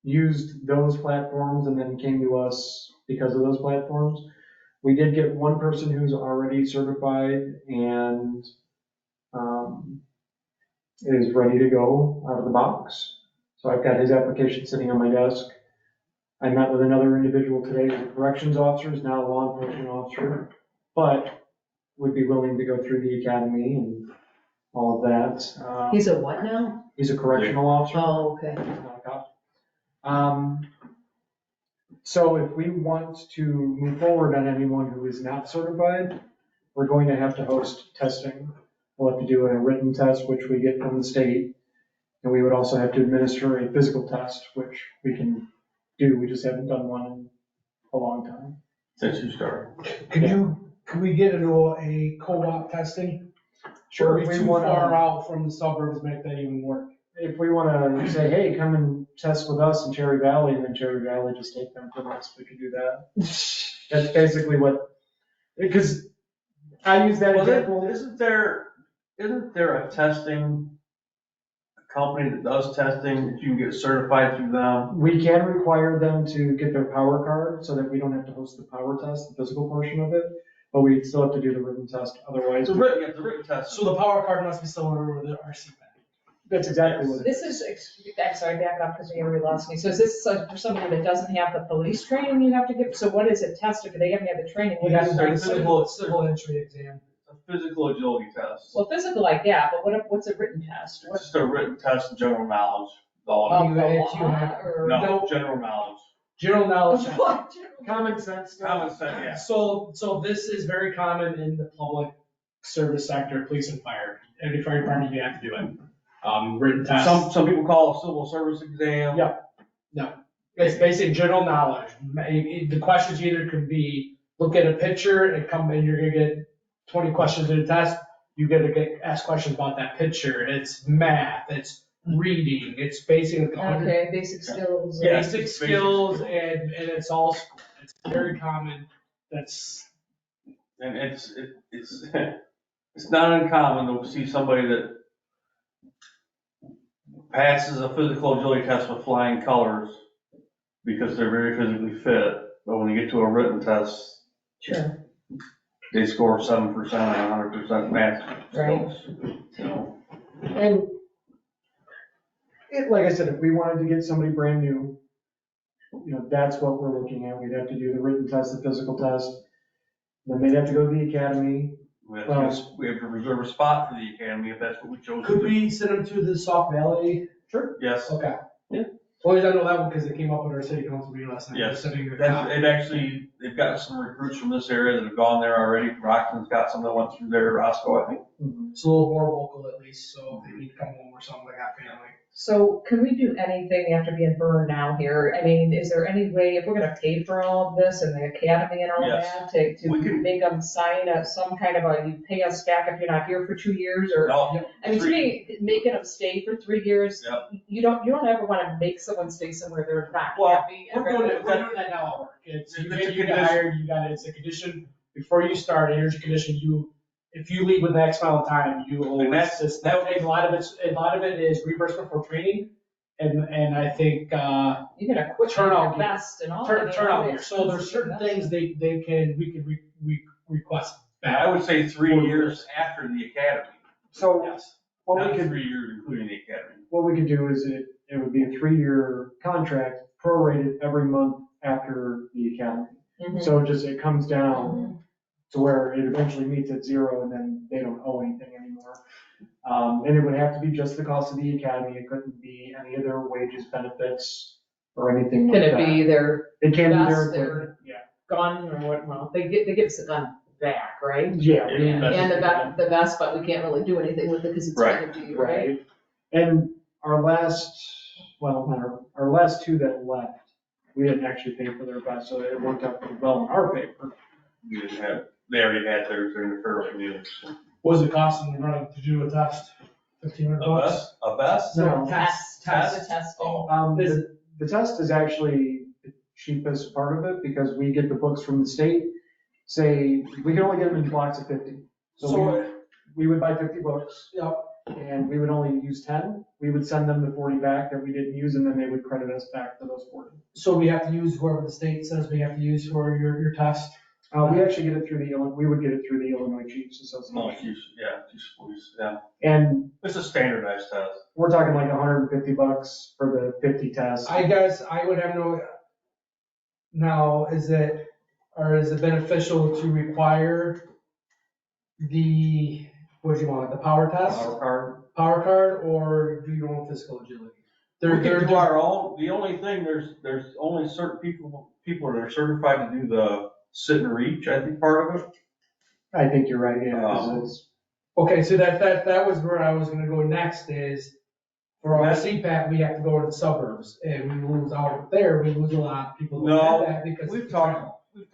used those platforms and then came to us because of those platforms. We did get one person who's already certified and is ready to go out of the box. So I've got his application sitting on my desk. I met with another individual today who's a corrections officer, who's now a law enforcement officer, but would be willing to go through the academy and all of that. He's a what now? He's a correctional officer. Oh, okay. He's not a cop. So if we want to move forward on anyone who is not certified, we're going to have to host testing. We'll have to do a written test, which we get from the state. And we would also have to administer a physical test, which we can do. We just haven't done one in a long time. Since you started. Could we get into a co-op testing? Sure, Or if are we we too wanna- far out from the suburbs to make that even work? If we want to say, hey, come and test with us in Cherry Valley, and then Cherry Valley just take them from us, we could do that. That's basically because I use that Well, example. isn't there a testing company that does testing, that you can get certified through them? We can require them to get their power card so that we don't have to host the power test, the physical portion of it, but we still have to do the written test otherwise. The written test. So the power card must be still under the RC pack. That's exactly what it is. This is, I'm sorry, back up because you already lost me. So is this for somebody that doesn't have the police training you have to give? So what is it tested? They haven't had the training. What You do have to do a do? civil entry exam. A physical agility test. Well, physical like that, but what's a written test? It's just a written test of general knowledge. All Of You- the if you law have- or? No, general knowledge. General knowledge. What? Common sense stuff. Common sense, yeah. So this is very common in the public service sector, police and fire. Every fire department, you have to do it. Written test. Some people call it a civil service exam. Yeah. It's basic general knowledge. The questions either could be, look at a picture and you're gonna get 20 questions in a test. You gotta get asked questions about that picture. It's math, it's reading, it's basic. Okay, basic skills. Yeah. Basic skills and it's all, it's very common. That's, And it's not uncommon to see somebody that passes a physical agility test with flying colors because they're very physically fit, but when you get to a written test, Sure. they score 7% on 100% math Right. skills. So, And like I said, if we wanted to get somebody brand new, that's what we're looking at. We'd have to do the written test, the physical test. Then they'd have to go to the academy. we have to reserve a spot for the academy if that's what we chose to could do. we send them to the Sauk Valley? Sure. Yes. Okay. Yeah. Always I know that one because it came up at our city council meeting last night. Yes. Sitting there. They've got some recruits from this area that have gone there already. Rockland's got some that went through there, Roscoe, I think. It's a little more local at least, so if they need to come home or something, they got family. So can we do anything after being burned now here? I mean, is there any way, if we're gonna pay for all of this and the academy and all Yes. that, to We can- make them sign some kind of you pay us back if you're not here for 2 years or? No, I mean, to me, making them stay for 3 years, Yep. you don't ever wanna make someone stay somewhere they're not Well, happy. We're doing that now at work. It's, It's you a get condition. hired, it's a condition, before you start, here's your condition, if you leave with X amount of time, you owe. And that's- A lot of it is reimbursement for training, and I think, You're gonna quit Turnout your gear. best and all. turnout gear, so there's certain things we can request I back. would say 3 years after the academy. So Yes. what we Not could 3 years including the academy. what we could do is it would be a 3-year contract, prorated every month after the academy. Mhm. So it comes down Mhm. to where it eventually meets at 0 and then they don't owe anything anymore. And it would have to be just the cost of the academy. It couldn't be any other wages, benefits, or anything like Can that. it be their It can be their vest, equipment, yeah. gun or what, well, they give us a gun back, right? Yeah. Yeah, that's- And the vest, but we can't really do anything with it because it's Right. given to you, right? Right. And our last 2 that left, we didn't actually pay for their vest, so it worked out pretty well in our favor. They already had theirs, they're in the federal community. What was it costing them running to do a test? $1,500? A vest? No. Test, Test. the testing. The test is actually the cheapest part of it because we get the books from the state. Say, we can only get them in blocks of 50. So we would buy 50 books. Yep. And we would only use 10. We would send them the 40 back that we didn't use and then they would credit us back for those 40. So we have to use whoever the state says we have to use for your test? We actually get it through we would get it through the Illinois Chiefs Oh, Association. yeah. And It's a standardized test. we're talking like $150 for the 50 tests. I guess I would have now, is it beneficial to require what do you want, the power test? Our card. Power card, or do your own physical agility? We can do our own, the only thing, there's only certain people that are certified to do the sit and reach, I think, part of it. I think you're right, yeah. 'Cause Okay, so that was where I was gonna go next is, for our CPAP, we have to go to the suburbs, and we lose out there, we lose a lot of people who No, have that because. I talked to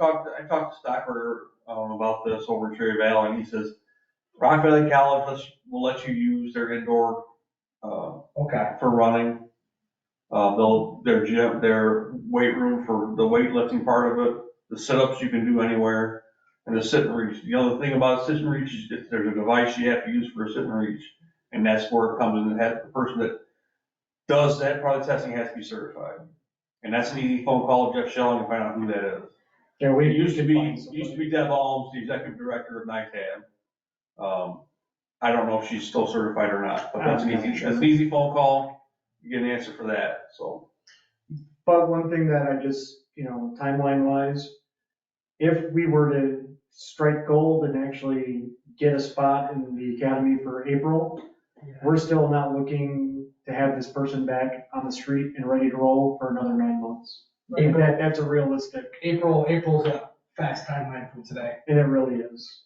Stockberger, about this over in Cherry Valley, and he says, Rock Valley College will let you use their indoor, Okay, for running. Their gym, their weight room for the weightlifting part of it, the sit-ups you can do anywhere, and the sit and reach. The other thing about sit and reach is if there's a device you have to use for a sit and reach, and that's where it comes in, the person that does that part of the testing has to be certified. And that's an easy phone call to Jeff Shelling and find out who that is. Yeah, It used to be Deb Alms, the executive director of NITAB. I don't know if she's still certified or not, but that's an easy phone call. You get an answer for that, so. But one thing that I just, timeline wise, if we were to strike gold and actually get a spot in the academy for April, we're still not looking to have this person back on the street and ready to roll for another 9 months. And that's a realistic, April's a fast timeline from today. and it really is,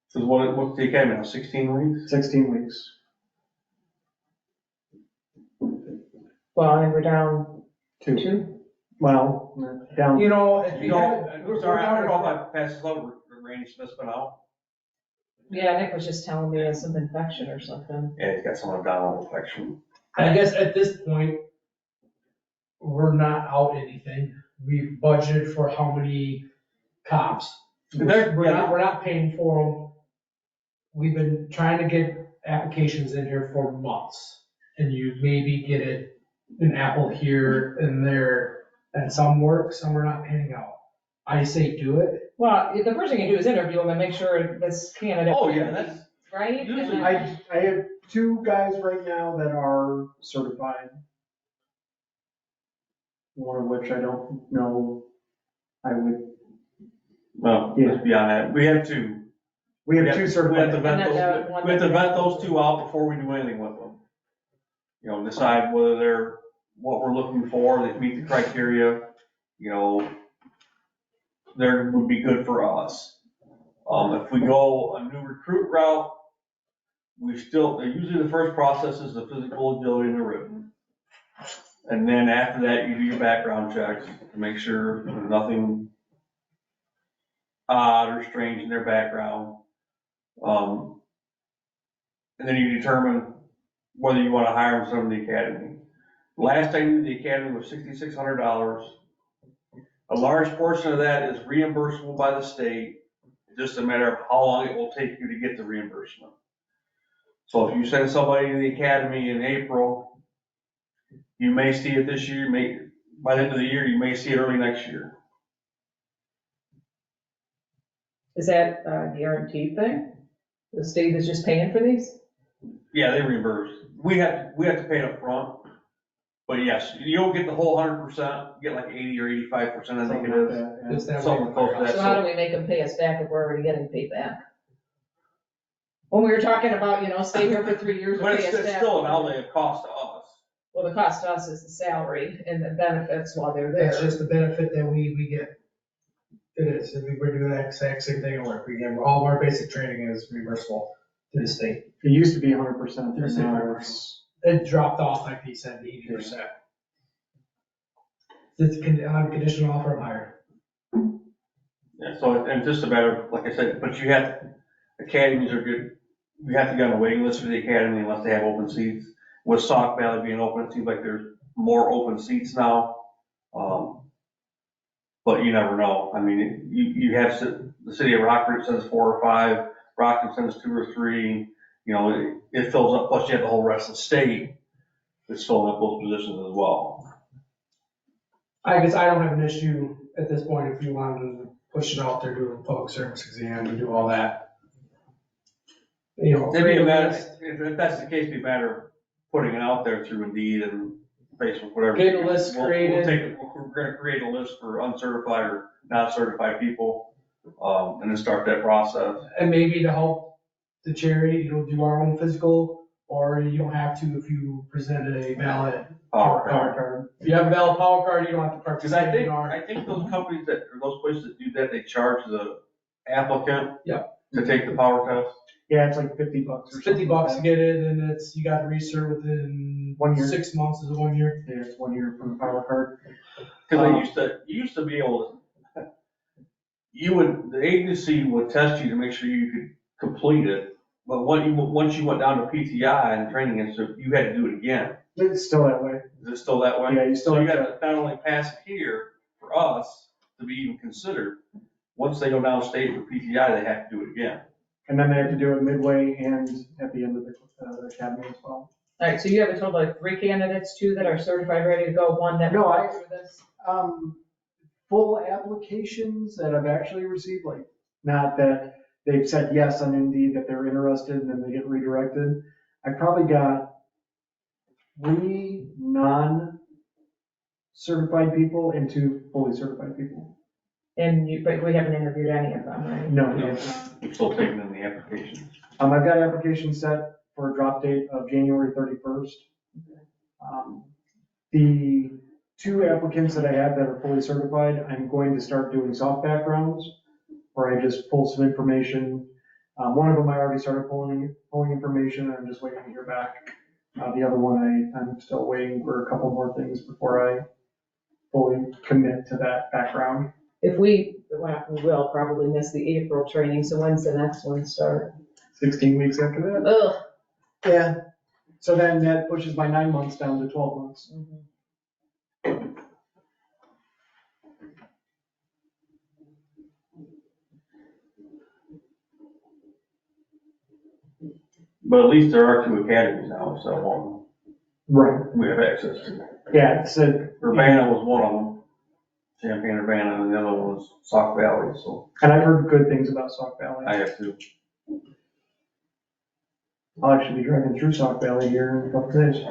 So what's the academy now, 16 weeks? 16 weeks. Well, I think we're down Two. 2. Well, down. If you No, haven't- we're sorry, I don't know if down- I passed this over, Randy Smith's been out. Yeah, Nick was just telling me he has some infection or something. Yeah, he's got some abdominal infection. I guess at this point, we're not out anything. We've budgeted for how many cops. We're not paying for them. We've been trying to get applications in here for months. And you maybe get an apple here and there, and some work, some are not panning out. I say do it. Well, the first thing you do is interview them and make sure this candidate. Oh, yeah, that's, Right? usually I have 2 guys right now that are certified. One of which I don't know, I would, well, let's be on that. We have two. we have 2 We have to certified. vet And then those, the one we have to that- vet those 2 out before we do anything with them. Decide whether they're what we're looking for, they meet the criteria, they would be good for us. If we go a new recruit route, usually the first process is the physical agility and the written. And then after that, you do your background checks to make sure there's nothing odd or strange in their background. And then you determine whether you want to hire them from the academy. Last I knew, the academy was $6,600. A large portion of that is reimbursable by the state, just a matter of how long it will take you to get the reimbursement. So if you send somebody to the academy in April, you may see it this year, by the end of the year, you may see it early next year. Is that a guaranteed thing? The state is just paying for these? Yeah, they reimburse. We have to pay up front. But yes, you don't get the whole 100%, you get like 80 or 85%, I think it is. It's that Something way. close to that. So how do we make them pay us back if we're already getting paid back? When we were talking about, stay here for 3 years and But pay us it's back. still an outlay of cost to us. Well, the cost to us is the salary and the benefits while they're there. That's just the benefit that we get. It is, and we're doing the exact same thing at work. We get, all of our basic training is reimbursable to the state. It used to be 100%, There's now it's, It dropped off, like he said, to 80%. It's unconditional offer of hire. Yeah, so it's just a matter of, like I said, but academies are good. You have to get on the waiting list for the academy unless they have open seats. With Sauk Valley being open, it seems like there's more open seats now. But you never know. I mean, you have the city of Rockford sends 4 or 5, Rockford sends 2 or 3. It fills up, plus you have the whole rest of the state that's filling up those positions as well. I guess I don't have an issue at this point if you wanted to push it out there, do a public service exam and do all that. It'd be a matter, if that's the case, it'd be a matter of putting it out there through Indeed and Facebook, whatever. Get a list created. We're gonna create a list for uncertified or not certified people, and then start that process. And maybe to help the charity, do our own physical, or you don't have to if you present a valid power card. If you have a valid power card, you don't have to Because I participate in our. think those companies or those places that do that, they charge the applicant. Yep. To take the power test. yeah, it's like $50 or It's something. $50 to get it, and you got to register within 1 year. 6 months is 1 year. Yeah, it's 1 year from the power card. Because you used to be able to, the agency would test you to make sure you could complete it. But once you went down to PTI and training institute, you had to do it again. It's still that way. Is it still that way? Yeah, you still So you have got to not only pass it here for us to be even considered, once they go downstate for PTI, they have to do it again. And then they have to do it midway and at the end of the academy as well. All right, so you have a total of 3 candidates, 2 that are certified, ready to go, 1 that. No, applied for this. Full applications that I've actually received, like, not that they've said yes on Indeed that they're interested, and then they get redirected. I probably got 3 non-certified people and 2 fully certified people. But we haven't interviewed any of them, right? No, No. we haven't. I'm still taking in the applications. I've got applications set for a drop date of January 31st. The 2 applicants that I have that are fully certified, I'm going to start doing soft backgrounds, where I just pull some information. One of them I already started pulling information, and I'm just waiting to hear back. The other one, I'm still waiting for a couple more things before I fully commit to that background. We will probably miss the April training, so when's the next one start? 16 weeks after that. Ugh. Yeah. So then that pushes my 9 months down to 12 months. But at least there are 2 academies now, so Right. we have access to. Yeah, it's a, Urbana was one of them, Champaign Urbana, and the other one was Sauk Valley, so and I've heard good things about Sauk Valley. I have to. I'll actually be driving through Sauk Valley here in a couple days.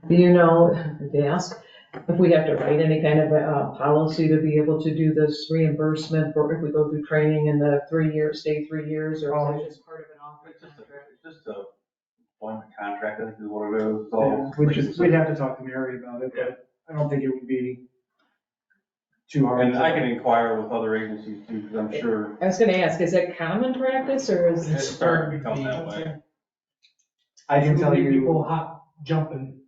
Do you know, to ask, if we have to write any kind of a policy to be able to do this reimbursement for if we go through training in the 3 years, stay 3 years, or is it just part of an offer contract? It's just a employment contract, I think is what it is. Yeah, So we'd have to talk to Mary about it, but I don't think it would be too hard. and I can inquire with other agencies too, because I'm sure I was gonna ask, is it common practice, or is it's starting to become that way. I can tell you. People jumping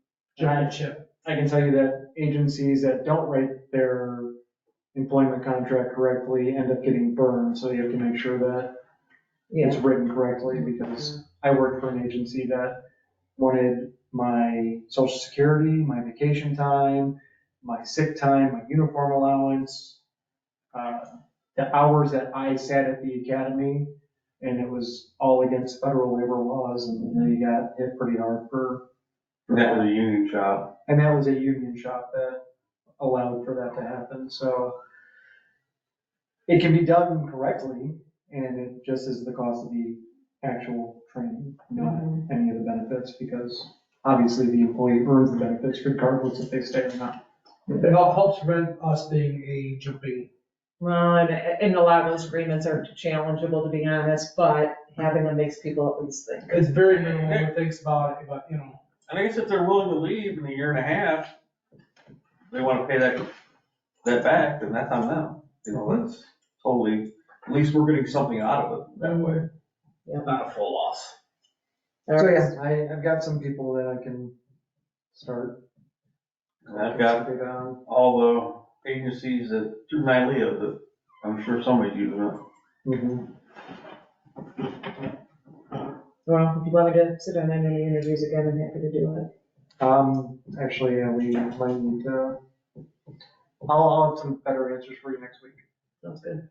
ship. I can tell you that agencies that don't write their employment contract correctly end up getting burned, so you have to make sure that it's Yeah, written correctly, because I worked for an agency that wanted my social security, my vacation time, my sick time, my uniform allowance, the hours that I sat at the academy, and it was all against federal labor laws, and they got hit pretty hard for. That was a union shop. And that was a union shop that allowed for that to happen, so it can be done correctly, and it just is the cost of the actual training, not any of the benefits, because obviously the employee earns the benefits regardless if they stay or not. It all helps prevent us being a jumping. well, and a lot of those agreements are challengeable, to be honest, but having them makes people at least think. It's very minimal when thinks about it, but And I guess if they're willing to leave in a year and a half, they want to pay that back, then that's on them. That's totally, at least we're getting something out of it that way. not a full loss. So yeah, I've got some people that I can start. And I've got all the agencies that, through NILEA, that I'm sure somebody's using it. Mhm. Well, if you want me to sit on any interviews again, I'm happy to do it. Actually, yeah, we might need to, I'll have some better answers for you next week. Sounds good.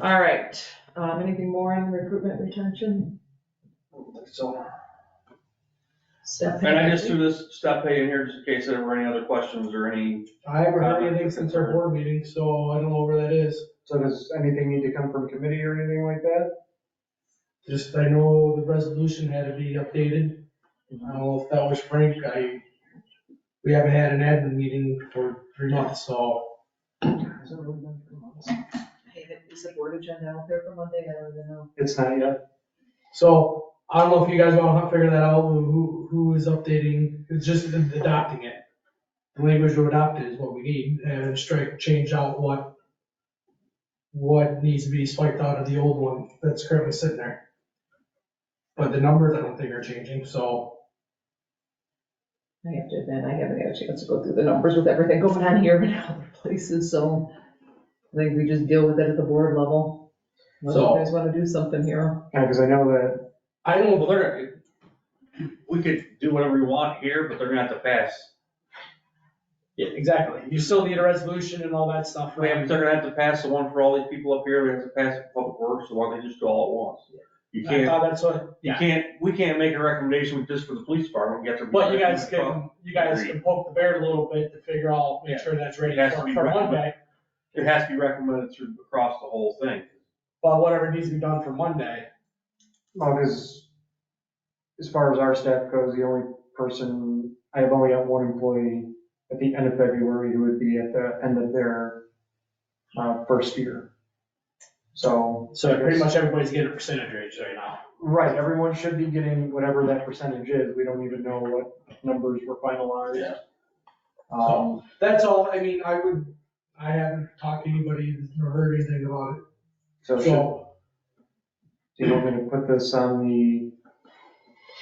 All right, anything more on recruitment retention? So, Step and I just threw this step pay in here just in case there were any other questions or any. I haven't heard anything since our board meeting, so I don't know where that is. So does anything need to come from committee or anything like that? Just, I know the resolution had to be updated. I don't know if that was Frank, we haven't had an admin meeting for 3 months, so. Hey, is the board agenda out there for Monday? I don't even know. It's not yet. So, I don't know if you guys wanna figure that out, who is updating, it's just adopting it. The language to adopt it is what we need, and change out what needs to be swiped out of the old one that's currently sitting there. But the numbers, I don't think are changing, so. I have to admit, I haven't had a chance to go through the numbers with everything going on here and other places, so I think we just deal with it at the board level. Unless you So- guys wanna do something here. Yeah, because I know that, I don't Well, we could do whatever we want here, but they're gonna have to pass. Yeah, exactly. You still need a resolution and all that stuff. They're gonna have to pass the one for all these people up here, we have to pass the public works, so why don't they just do all at once? You I can't, thought that's what, we can't make a recommendation just for the police department, you have to. but you guys can poke the bear a little bit to figure out, make sure that's ready It has to be for Monday. it has to be recommended through, across the whole thing. But whatever needs to be done for Monday. Well, because as far as our staff goes, the only person, I have only got one employee at the end of February who would be at the end of their first year. So. So pretty much everybody's getting a percentage raise right now. Right, everyone should be getting whatever that percentage is. We don't even know what numbers were finalized. Yeah. That's all, I mean, I haven't talked to anybody or heard anything about it. So should, So, do you want me to put this on the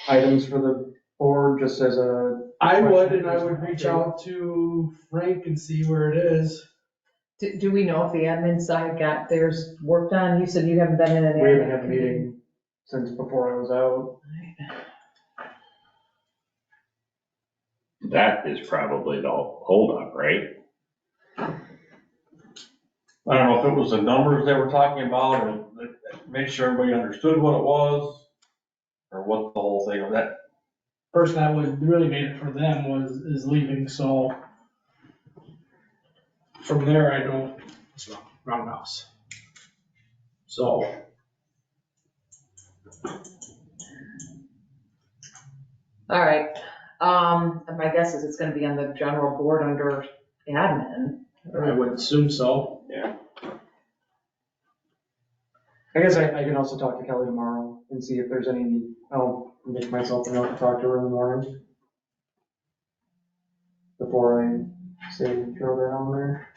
items for the board just as a? I would, and I would reach out to Frank and see where it is. Do we know if the admin side got theirs worked on? You said you haven't been in an admin. We haven't had a meeting since before I was out. That is probably the holdup, right? I don't know if it was the numbers they were talking about, or make sure everybody understood what it was, or what the whole thing of that. Person that would really made it for them is leaving, so from there, I don't, it's roundhouse. So, All right, my guess is it's gonna be on the general board under admin. I would assume so. Yeah. I guess I can also talk to Kelly tomorrow and see if there's any, I'll make myself a note to talk to her in the morning. Before I say throw that on there.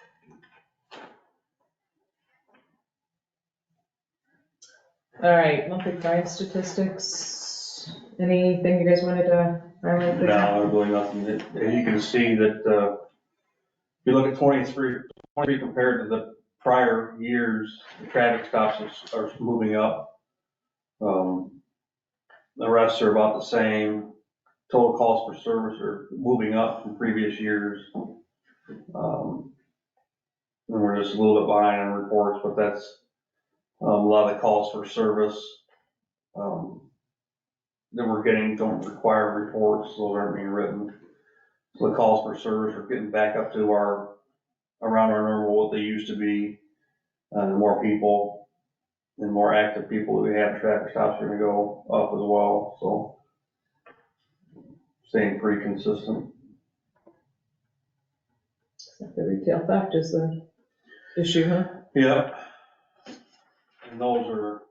All right, monthly crime statistics. Anything you guys wanted to highlight there? No, there's really nothing. You can see that, if you look at 23 compared to the prior years, the traffic stops are moving up. The arrests are about the same. Total calls for service are moving up from previous years. And we're just a little bit behind on reports, but that's, a lot of the calls for service, that we're getting don't require reports, those aren't being written. So the calls for service are getting back up to around our normal, what they used to be. And more people and more active people that we have, traffic stops are gonna go up as well, so. Staying pretty consistent. The retail theft is the issue, huh? Yeah. And those are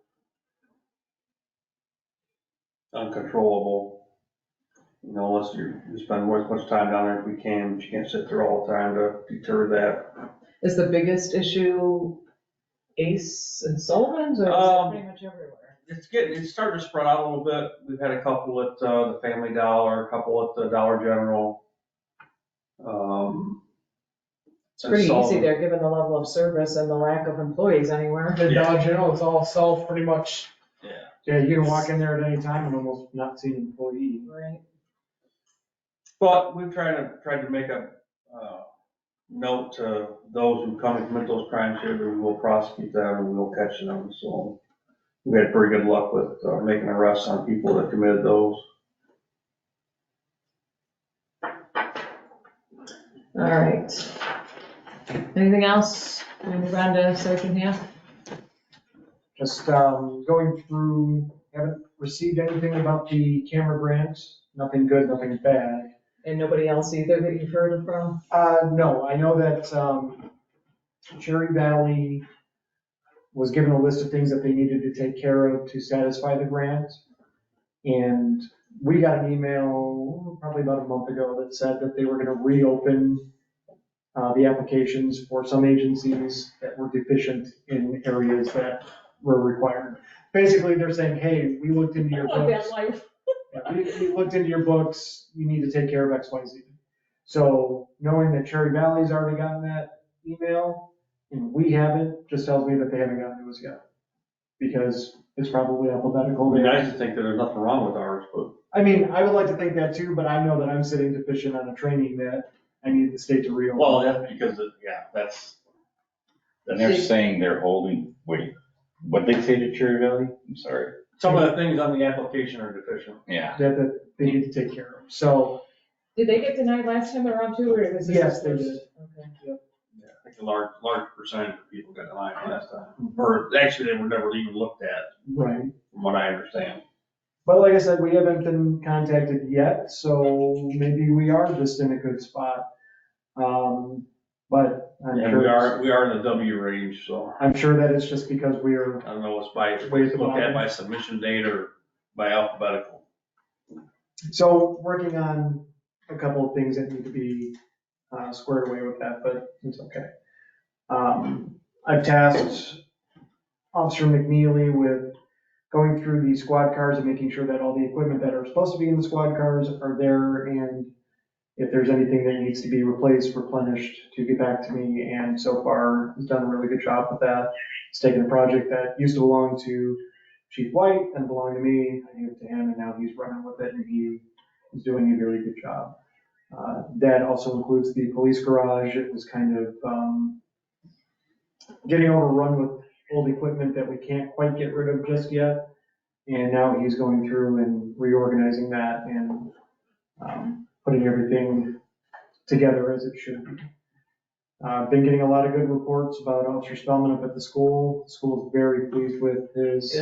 uncontrollable. You know, unless you spend as much time down there as we can, but you can't sit there all the time to deter that. Is the biggest issue Ace and Sullivan's, or is it pretty much everywhere? It's starting to spread out a little bit. We've had a couple at, the Family Dollar, a couple at the Dollar General. It's pretty easy there, given the level of service and the lack of employees anywhere. The Dollar General, it's all self pretty much. Yeah, you can walk in there at any time and almost not see an employee. Right. But we've tried to make a, note to those who come and commit those crimes here, that we will prosecute them and we'll catch them, so. We had pretty good luck with, making arrests on people that committed those. All right. Anything else? We move on to Sergeant Hale? Just going through, haven't received anything about the camera grant, nothing good, nothing bad. And nobody else either that you've heard from? No, I know that Cherry Valley was given a list of things that they needed to take care of to satisfy the grant. And we got an email probably about a month ago that said that they were gonna reopen the applications for some agencies that were deficient in areas that were required. Basically, they're saying, hey, we looked into your books. life. Yeah, we looked into your books, you need to take care of X, Y, Z. So knowing that Cherry Valley's already gotten that email, and we haven't, just tells me that they haven't gotten to us yet. Because it's probably alphabetical. It'd be nice to think that there's nothing wrong with ours, but. I mean, I would like to think that too, but I know that I'm sitting deficient on a training that I need the state to reopen. Well, that's because, that's. And they're saying they're holding, wait, what'd they say to Cherry Valley? I'm sorry. Some of the things on the application are deficient. Yeah. That they need to take care of. So, Did they get denied last time around too, or was it? yes, they did. Okay. Yeah, I think a large percentage of people got denied last time. Or actually, they were never even looked at, Right. from what I understand. But like I said, we haven't been contacted yet, so maybe we are just in a good spot. But I'm And sure, we are in the W range, so I'm sure that it's just because we're, I don't know, it's by, Way at the look at bottom. by submission date or by alphabetical. so working on a couple of things that need to be squared away with that, but it's okay. I've tasked Officer McNeely with going through the squad cars and making sure that all the equipment that are supposed to be in the squad cars are there, and if there's anything that needs to be replaced, replenished, to get back to me, and so far he's done a really good job with that. He's taken a project that used to belong to Chief White and belonged to me, I gave it to him, and now he's running with it, and he is doing a really good job. That also includes the police garage. It was kind of getting overrun with old equipment that we can't quite get rid of just yet. And now he's going through and reorganizing that and putting everything together as it should be. Been getting a lot of good reports about Officer Spellman up at the school. The school is very pleased with his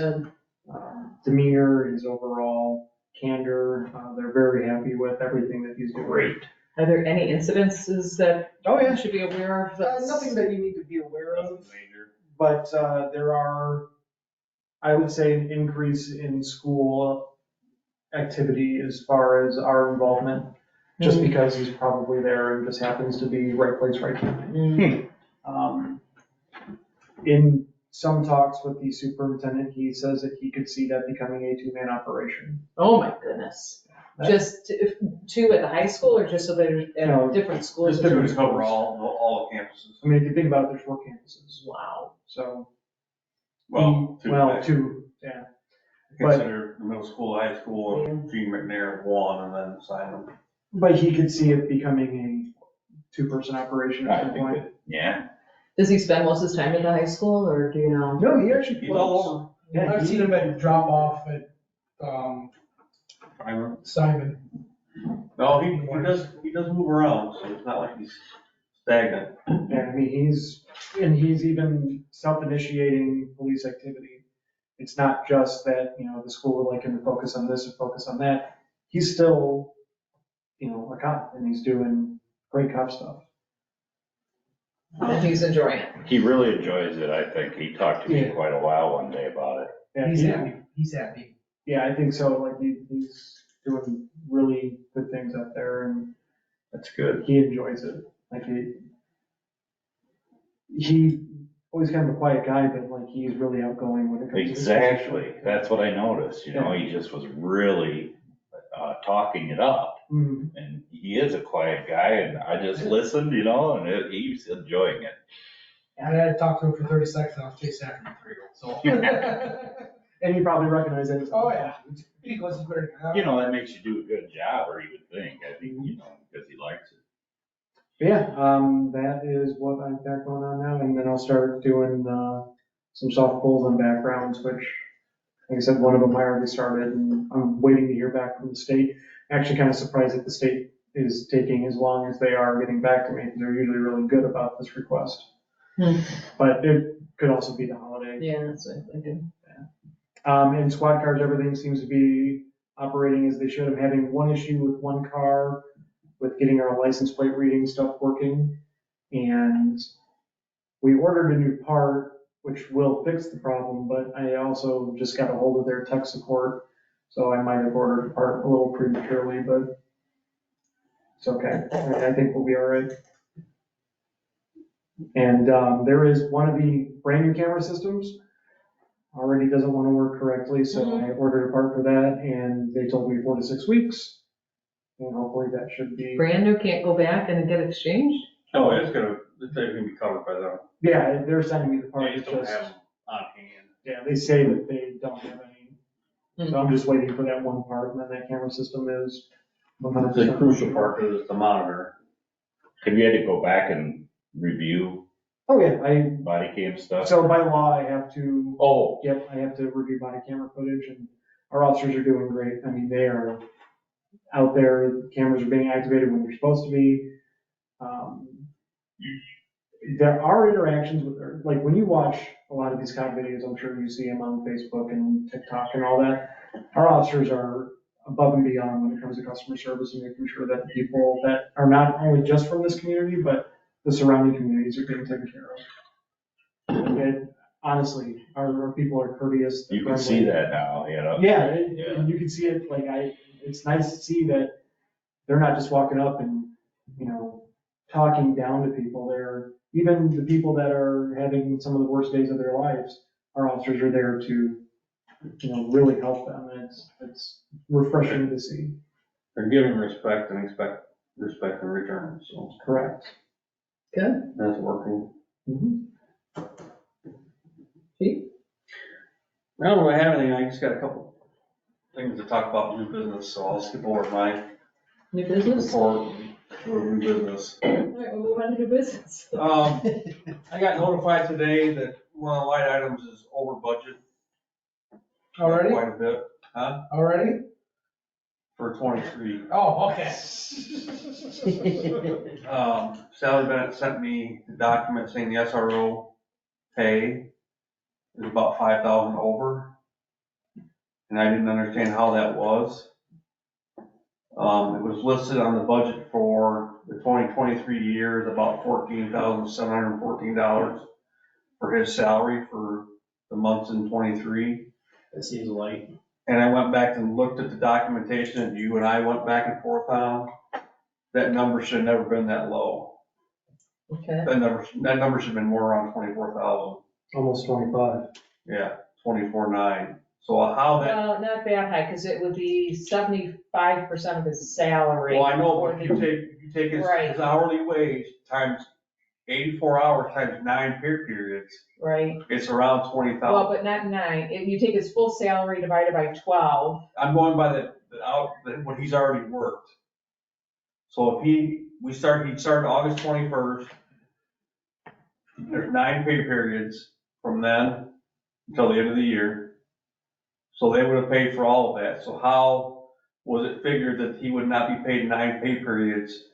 demeanor, his overall candor. They're very happy with everything that he's doing. Great. Are there any incidences that Oh, you yeah. should be aware of? That's- Nothing that you need to be aware of. Nothing major. But there are, I would say, an increase in school activity as far as our involvement, just because he's probably there and just happens to be right place, right time. In some talks with the superintendent, he says that he could see that becoming a two-man operation. Oh, my goodness. Just two at the high school or just so they're No, at different schools? Just to cover all the campuses. I mean, if you think about it, there's 4 campuses, Wow. so. Well, Two, yeah. Consider the middle school, high school, and Gene McNair one, and then Simon. But he could see it becoming a 2-person operation at I some think point. that, yeah. Does he spend most of his time at the high school or do you know? No, he actually He's all over. Yeah, I've he- seen him at drop off at, Simon. Simon. No, he does move around, so it's not like he's stagnant. Yeah, I mean, he's even self-initiating police activity. It's not just that, the school would like him to focus on this or focus on that. He's still, a cop, and he's doing great cop stuff. And he's enjoying it. He really enjoys it, I think. He talked to me Yeah. quite a while one day about it. Yeah, He's happy. He's happy. Yeah, I think so. Like, he's doing really good things up there, and That's good. he enjoys it. Like, he always kind of a quiet guy, but like, he's really outgoing when it comes to. Exactly. That's what I noticed, he just was really talking it up. Mhm. And he is a quiet guy, and I just listened, and he's enjoying it. And I had to talk to him for 30 seconds, and I was chasing after him for 3 so. And you probably recognize that. Oh, yeah. He goes, he's better than that. That makes you do a good job, or you would think, I think, because he likes it. Yeah, that is what I've got going on now, and then I'll start doing, some soft pulls and backgrounds, which, like I said, one of them I already started, and I'm waiting to hear back from the state. Actually kind of surprised that the state is taking as long as they are getting back to me, because they're usually really good about this request. But it could also be the holiday. Yeah, that's what I do. In squad cars, everything seems to be operating as they should. I'm having one issue with one car with getting our license plate reading stuff working. And we ordered a new part, which will fix the problem, but I also just got a hold of their tech support. So I might have ordered a part a little prematurely, but it's okay. I think we'll be all right. And there is one of the brand new camera systems already doesn't want to work correctly, so I ordered a part for that, and they told me 4 to 6 weeks. And hopefully that should be. Brand new, can't go back and get exchanged? Oh, it's gonna be covered by them. Yeah, they're sending me the part. They just don't have them on hand. Yeah, they say that they don't have any. So I'm just waiting for that one part, and then that camera system is 100%. It's a crucial part because it's the monitor. Have you had to go back and review Oh, yeah, body cam stuff? so by law, I have to. Oh, Yep, I have to review body camera footage, and our officers are doing great. I mean, they are out there, cameras are being activated when they're supposed to be. there are interactions with her, like when you watch a lot of these cop videos, I'm sure you see them on Facebook and TikTok and all that. Our officers are above and beyond when it comes to customer service and making sure that the people that are not only just from this community, but the surrounding communities are being taken care of. And honestly, our people are courteous. You can see that now, you know? Yeah, and you can see it, like, it's nice to see that they're not just walking up and, you know, talking down to people. They're, even the people that are having some of the worst days of their lives, our officers are there to, you know, really help them. It's refreshing to see. They're giving respect and expect respect in return, so Correct. Good. that's working. Mhm. Chief? I don't really have anything, I just got a couple things to talk about new business, so I'll skip over my New business? report for new business. All right, we'll move on to new business. I got notified today that one of the line items is over budget. Already? Quite a bit, Already? for 23. Oh, okay. Sally Bennett sent me the document saying the SRO pay is about 5,000 over. And I didn't understand how that was. It was listed on the budget for the 2023 year is about $14,714 for his salary for the months in 23. That seems light. And I went back and looked at the documentation that you and I went back and forth on. That number should have never been that low. Okay. That number should have been more around 24,000. Almost 25. Yeah, 24,900. So how that, Well, not that high, because it would be 75% of his salary. well, I know, or but the- you take Right. his hourly wage times 84 hours times 9 pay periods, Right, it's around well, 20,000. but not 9, if you take his full salary divided by 12, I'm going by what he's already worked. So if he started August 21st, there's 9 pay periods from then until the end of the year. So they would have paid for all of that. So how was it figured that he would not be paid 9 pay periods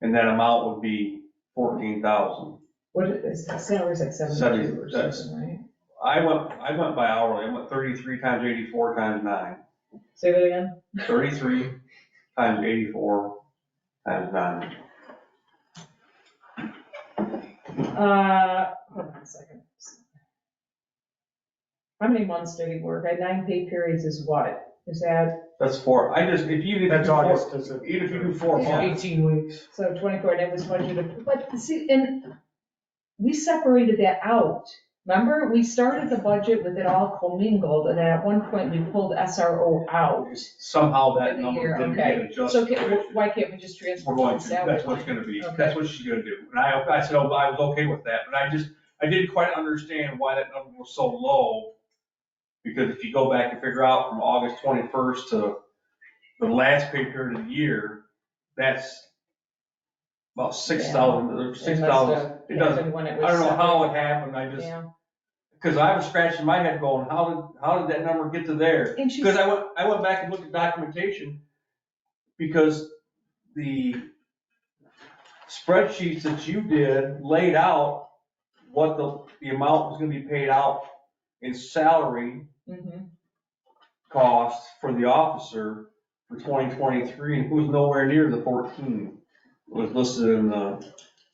and that amount would be 14,000? what is, his salary's like 72 or that's- something, right? I went by hourly. I went 33 times 84 times 9. Say that again? 33 times 84 times 9. Hold on a second. How many months did he work? 9 pay periods is what? Is that, That's 4. That's August to September. Even if you do 4 Yeah. months. 18 weeks. so 24, and it was budgeted, but see, and we separated that out. Remember, we started the budget with it all commingled, and at one point we pulled SRO out. Somehow For that the number year, didn't okay. get adjusted. So why can't we just transfer We're going the to, salary? that's what it's gonna be, Okay. that's what she's gonna do. And I said, oh, I was okay with that, but I didn't quite understand why that number was so low. Because if you go back and figure out from August 21st to the last pay period of the year, that's about 6,000, or It must 6,000. have It doesn't, happened when it was I don't know how it separated. happened, I just, Yeah. because I was scratching my head going, how did that number get to there? And she's- Because I went back and looked at documentation, because the spreadsheets that you did laid out what the amount was gonna be paid out in salary Mhm. costs for the officer for 2023, and it was nowhere near the 14. It was listed in the,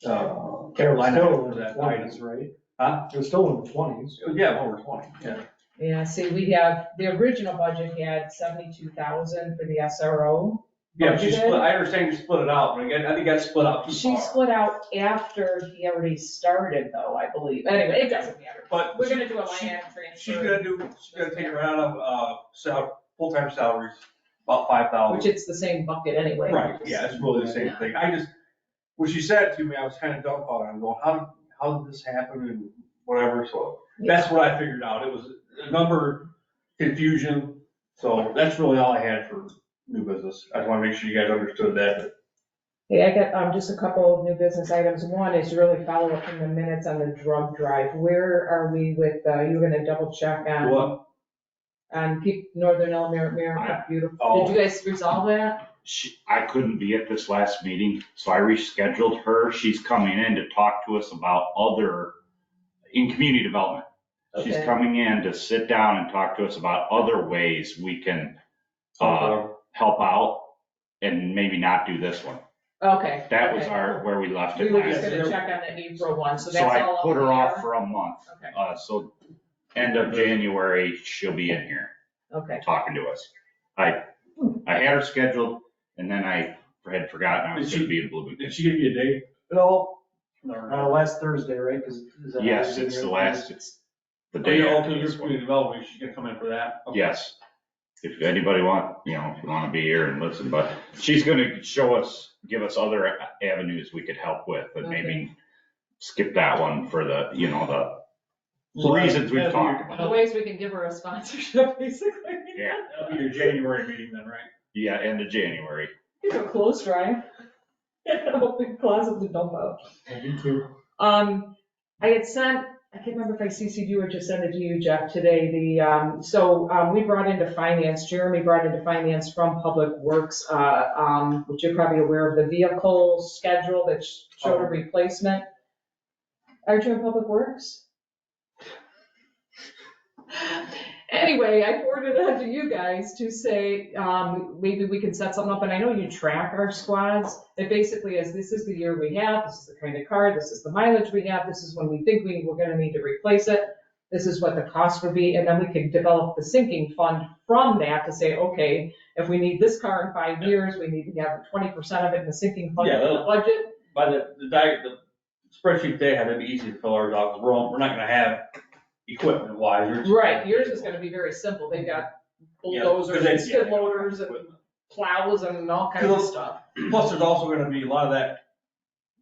It was line still item in for the that 20s, item. right? Huh? It was still in the 20s. Yeah, over 20, yeah. Yeah, see, we have, the original budget had 72,000 for the SRO. Yeah, but Budgeted? I understand you split it out, but again, I think that's split out too She far. split out after he already started though, I believe. Anyway, it doesn't matter. But We're gonna do a line she- item transfer. she's gonna take it right out of, full-time salaries, about 5,000. Which it's the same bucket anyway. Right, yeah, it's really the same thing. When she said it to me, I was kind of dumbfounded. I'm going, how did this happen and whatever, so that's what I figured out. It was a number confusion, so that's really all I had for new business. I just want to make sure you guys understood that. Hey, I got, just a couple of new business items. One is really follow up from the minutes on the drug drive. Where are we with, you were gonna double check on, What? on Northern Elmira, beautiful. Oh. Did you guys resolve that? I couldn't be at this last meeting, so I rescheduled her. She's coming in to talk to us about in community development. She's Okay. coming in to sit down and talk to us about other ways we can help out and maybe not do this one. Okay. That was okay. where we left We it were just last. gonna check on the April one, so So that's I all up put her in the off air? for a month. Okay, So end of January, she'll be in here okay. talking to us. I had her scheduled and then I had forgotten I was gonna be in Bloomington. Did she give you a date at all? Last Thursday, right? Yes, it's the Oh, day yeah, after okay, this your one. community development, she's gonna come in for that? Okay. Yes. If anybody if you want to be here and listen, but she's going to give us other avenues we could help with and maybe skip that one for the reasons we've talked The about. ways we can give her a sponsorship, basically. Yeah, That'll be your January meeting then, right? yeah, end of January. You know, clothes dry. Open closet to dump out. Me too. I had sent, I can't remember if I CC'd you or just sent it to you, Jeff, today, we brought into finance, Jeremy brought into finance from Public Works, which you're probably aware of, the vehicle schedule that showed a replacement. Aren't you in Public Works? Anyway, I forwarded it on to you guys to say, maybe we can set something up, and I know you track our squads. It basically is, this is the year we have, this is the kind of car, this is the mileage we have, this is when we think we're gonna need to replace it, this is what the cost would be, and then we could develop the sinking fund from that to say, okay, if we need this car in 5 years, we need to have 20% of it in the sinking fund Yeah, in the budget. By the spreadsheet they have, it'd be easy to fill ours out, because we're not gonna have equipment wise. Right, yours is gonna be very simple, they've got bulldozers and skid loaders and plows and all kinds of stuff. Plus, there's also gonna be a lot of that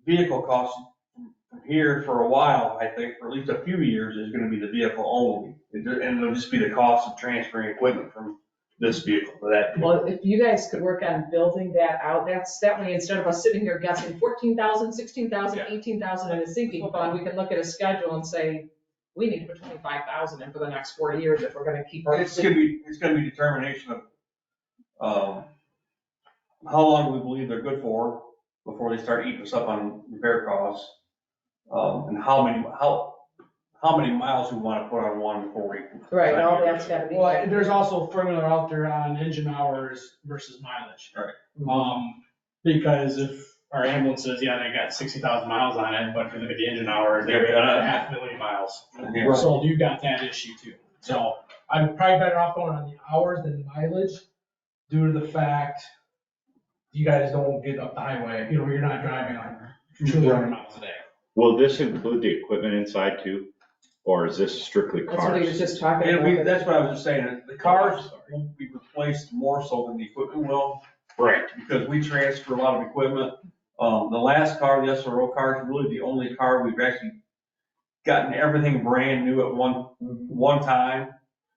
vehicle cost from here for a while, I think, for at least a few years, is gonna be the vehicle only. And it'll just be the cost of transferring equipment from this vehicle to that vehicle. Well, if you guys could work on building that out, that way, instead of us sitting here guessing 14,000, 16,000, Yeah. 18,000 in a sinking fund, we can look at a schedule and say, we need to put 25,000 in for the next 4 years if we're gonna keep our. It's gonna be determination of, how long we believe they're good for before they start eating us up on repair costs. And how many miles we wanna put on one before we. Right, all that's gotta be. Well, there's also a formula out there on engine hours versus mileage. Right. Because if our ambulance says, yeah, they got 60,000 miles on it, but if you look at the engine hours, they got 500,000 miles. Yeah. So you got that issue too. So I'm probably better off going on the hours than mileage due to the fact you guys don't get up the highway, you're not driving on 200 miles a day. Will this include the equipment inside too? Or is this strictly That's what he was cars? just talking It'll be, about. that's what I was just saying, the cars will be replaced more so than the equipment will, Right. because we transfer a lot of equipment. The last car, the SRO car, is really the only car we've actually gotten everything brand new at one time.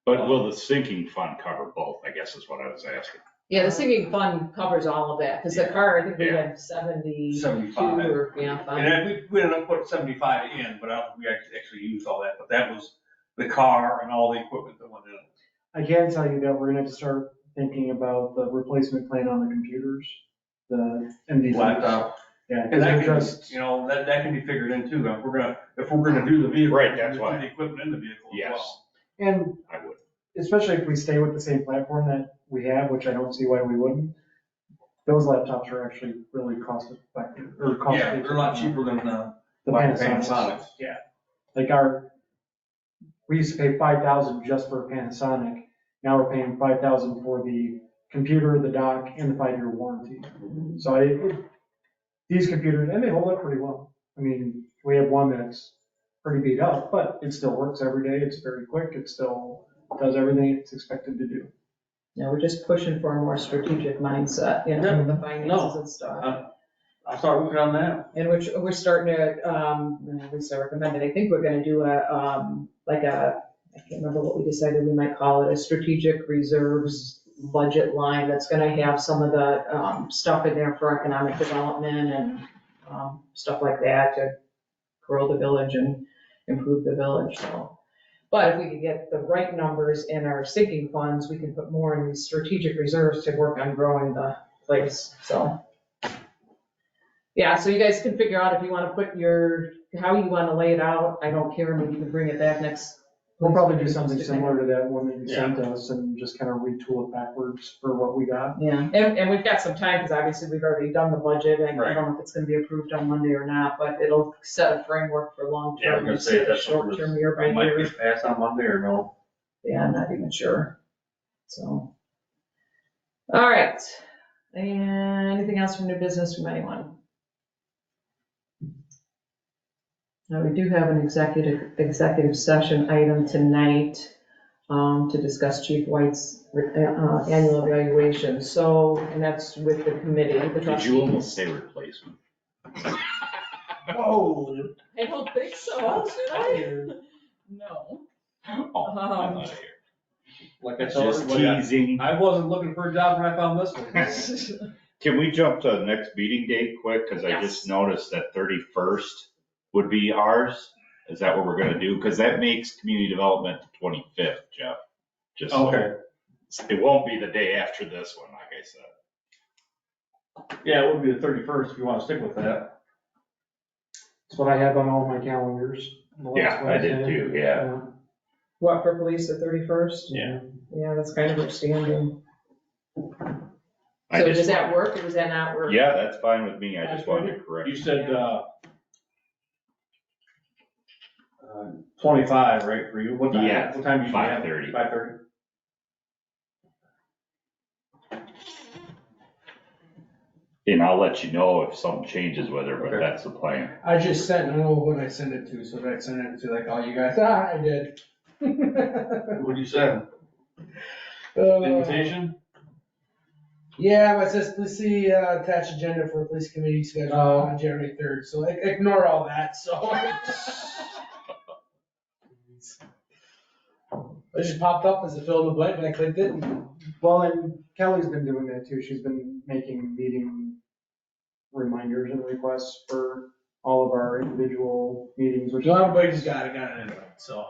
But will the sinking fund cover both, I guess is what I was asking. Yeah, the sinking fund covers all of that, because the car, I think we had 72 75. or, yeah, fine. And then we ended up putting 75 in, but I don't think we actually used all that, but that was the car and all the equipment that went in it. I can tell you that we're gonna have to start thinking about the replacement plan on the computers, the MDs. Laptop. Yeah, And that because can, just, that can be figured in too, if we're gonna do the vehicle. Right, that's we'll do why. The equipment in the vehicle as Yes, well. and I would. especially if we stay with the same platform that we have, which I don't see why we wouldn't, those laptops are actually really cost effective, or cost. Yeah, they're a lot cheaper than, The like Panasonic. Panasonics. Yeah, like we used to pay 5,000 just for Panasonic, now we're paying 5,000 for the computer, the dock, and the 5-year warranty. So these computers, and they hold up pretty well. I mean, we have one that's pretty beat up, but it still works every day, it's very quick, it still does everything it's expected to do. Yeah, we're just pushing for a more strategic mindset, with the finances and stuff. I'll start working on that. And which we're starting to, at least I recommend it, I think we're gonna do I can't remember what we decided we might call it, a strategic reserves budget line that's gonna have some of the, stuff in there for economic development and, stuff like that to grow the village and improve the village, so. But if we could get the right numbers in our sinking funds, we can put more in these strategic reserves to work on growing the place, so. Yeah, so you guys can figure out if you wanna put how you wanna lay it out, I don't care, maybe you can bring it back next. We'll probably do something similar to that one that you sent us and just kind of retool it backwards for what we got. Yeah, and we've got some time, because obviously we've already done the budget, and I Right. don't know if it's gonna be approved on Monday or not, but it'll set a framework for Yeah, I'm long-term, gonna say that's short-term, year by It might year. get passed on Monday or no. Yeah, I'm not even sure, so. All right, and anything else from new business from anyone? Now, we do have an executive session item tonight to discuss Chief White's annual evaluation, so, and that's with the committee, the Did trustees. you almost say replacement? Whoa. I don't think so, should I? No. Oh, I'm out of here. Like I told Just everybody, teasing. I wasn't looking for a job when I found this one. Can we jump to the next meeting date quick? Cause I Yes. just noticed that 31st would be ours. Is that what we're gonna do? Cause that makes community development the 25th, Jeff. Just so- Okay, It won't be the day after this one, like I said. yeah, it would be the 31st if you wanna stick with that. That's what I have on all my calendars. Yeah, I did too, yeah. What, for police, the 31st? Yeah. Yeah, that's kind of outstanding. I So just does that wanted- work, or does that not work? Yeah, that's fine with me. I just wanted to correct. You said, 25, right, for you? What time? Yeah, What time do you have? 5:30. 5:30? And I'll let you know if something changes with her, but Okay. that's the plan. I just sent, I don't know what I sent it to, so did I send it to like all you guys? Ah, I did. What'd you send? Uh, Invitation? Yeah, but it says, please see attached agenda for police committee schedule on January 3rd, so ignore all that, so. It just popped up as a fill in the blank, and I clicked it, and Well, and Kelly's been doing that too. She's been making meeting reminders and requests for all of our individual meetings, which. John Brady's got it anyway, so.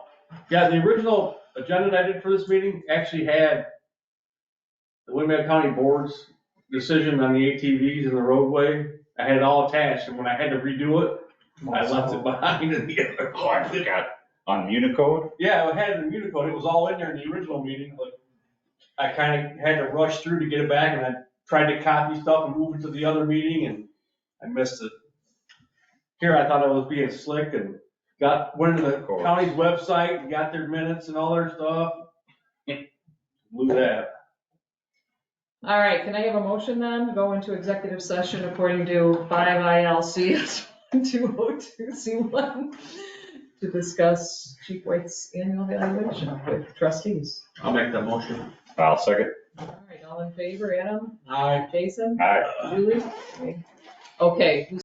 Yeah, the original agenda that I did for this meeting actually had the Winnebago County Board's decision on the ATVs and the roadway. I had it all attached, and when I had to redo it, I left it behind in the other. Oh, I forgot. On Municode? Yeah, I had it in Unicode, it was all in there in the original meeting, but I kinda had to rush through to get it back, and I tried to copy stuff and move it to the other meeting, and I missed it. Here, I thought I was being slick and went to the Of course. county's website and got their minutes and all their stuff. Blew that. All right, can I have a motion then to go into executive session according to 5 ILCS 1202C1 to discuss Chief White's annual evaluation with trustees? I'll make that motion. I'll second. All right, all in favor, Adam? Aye. Jason? Aye. Julie? Okay, who's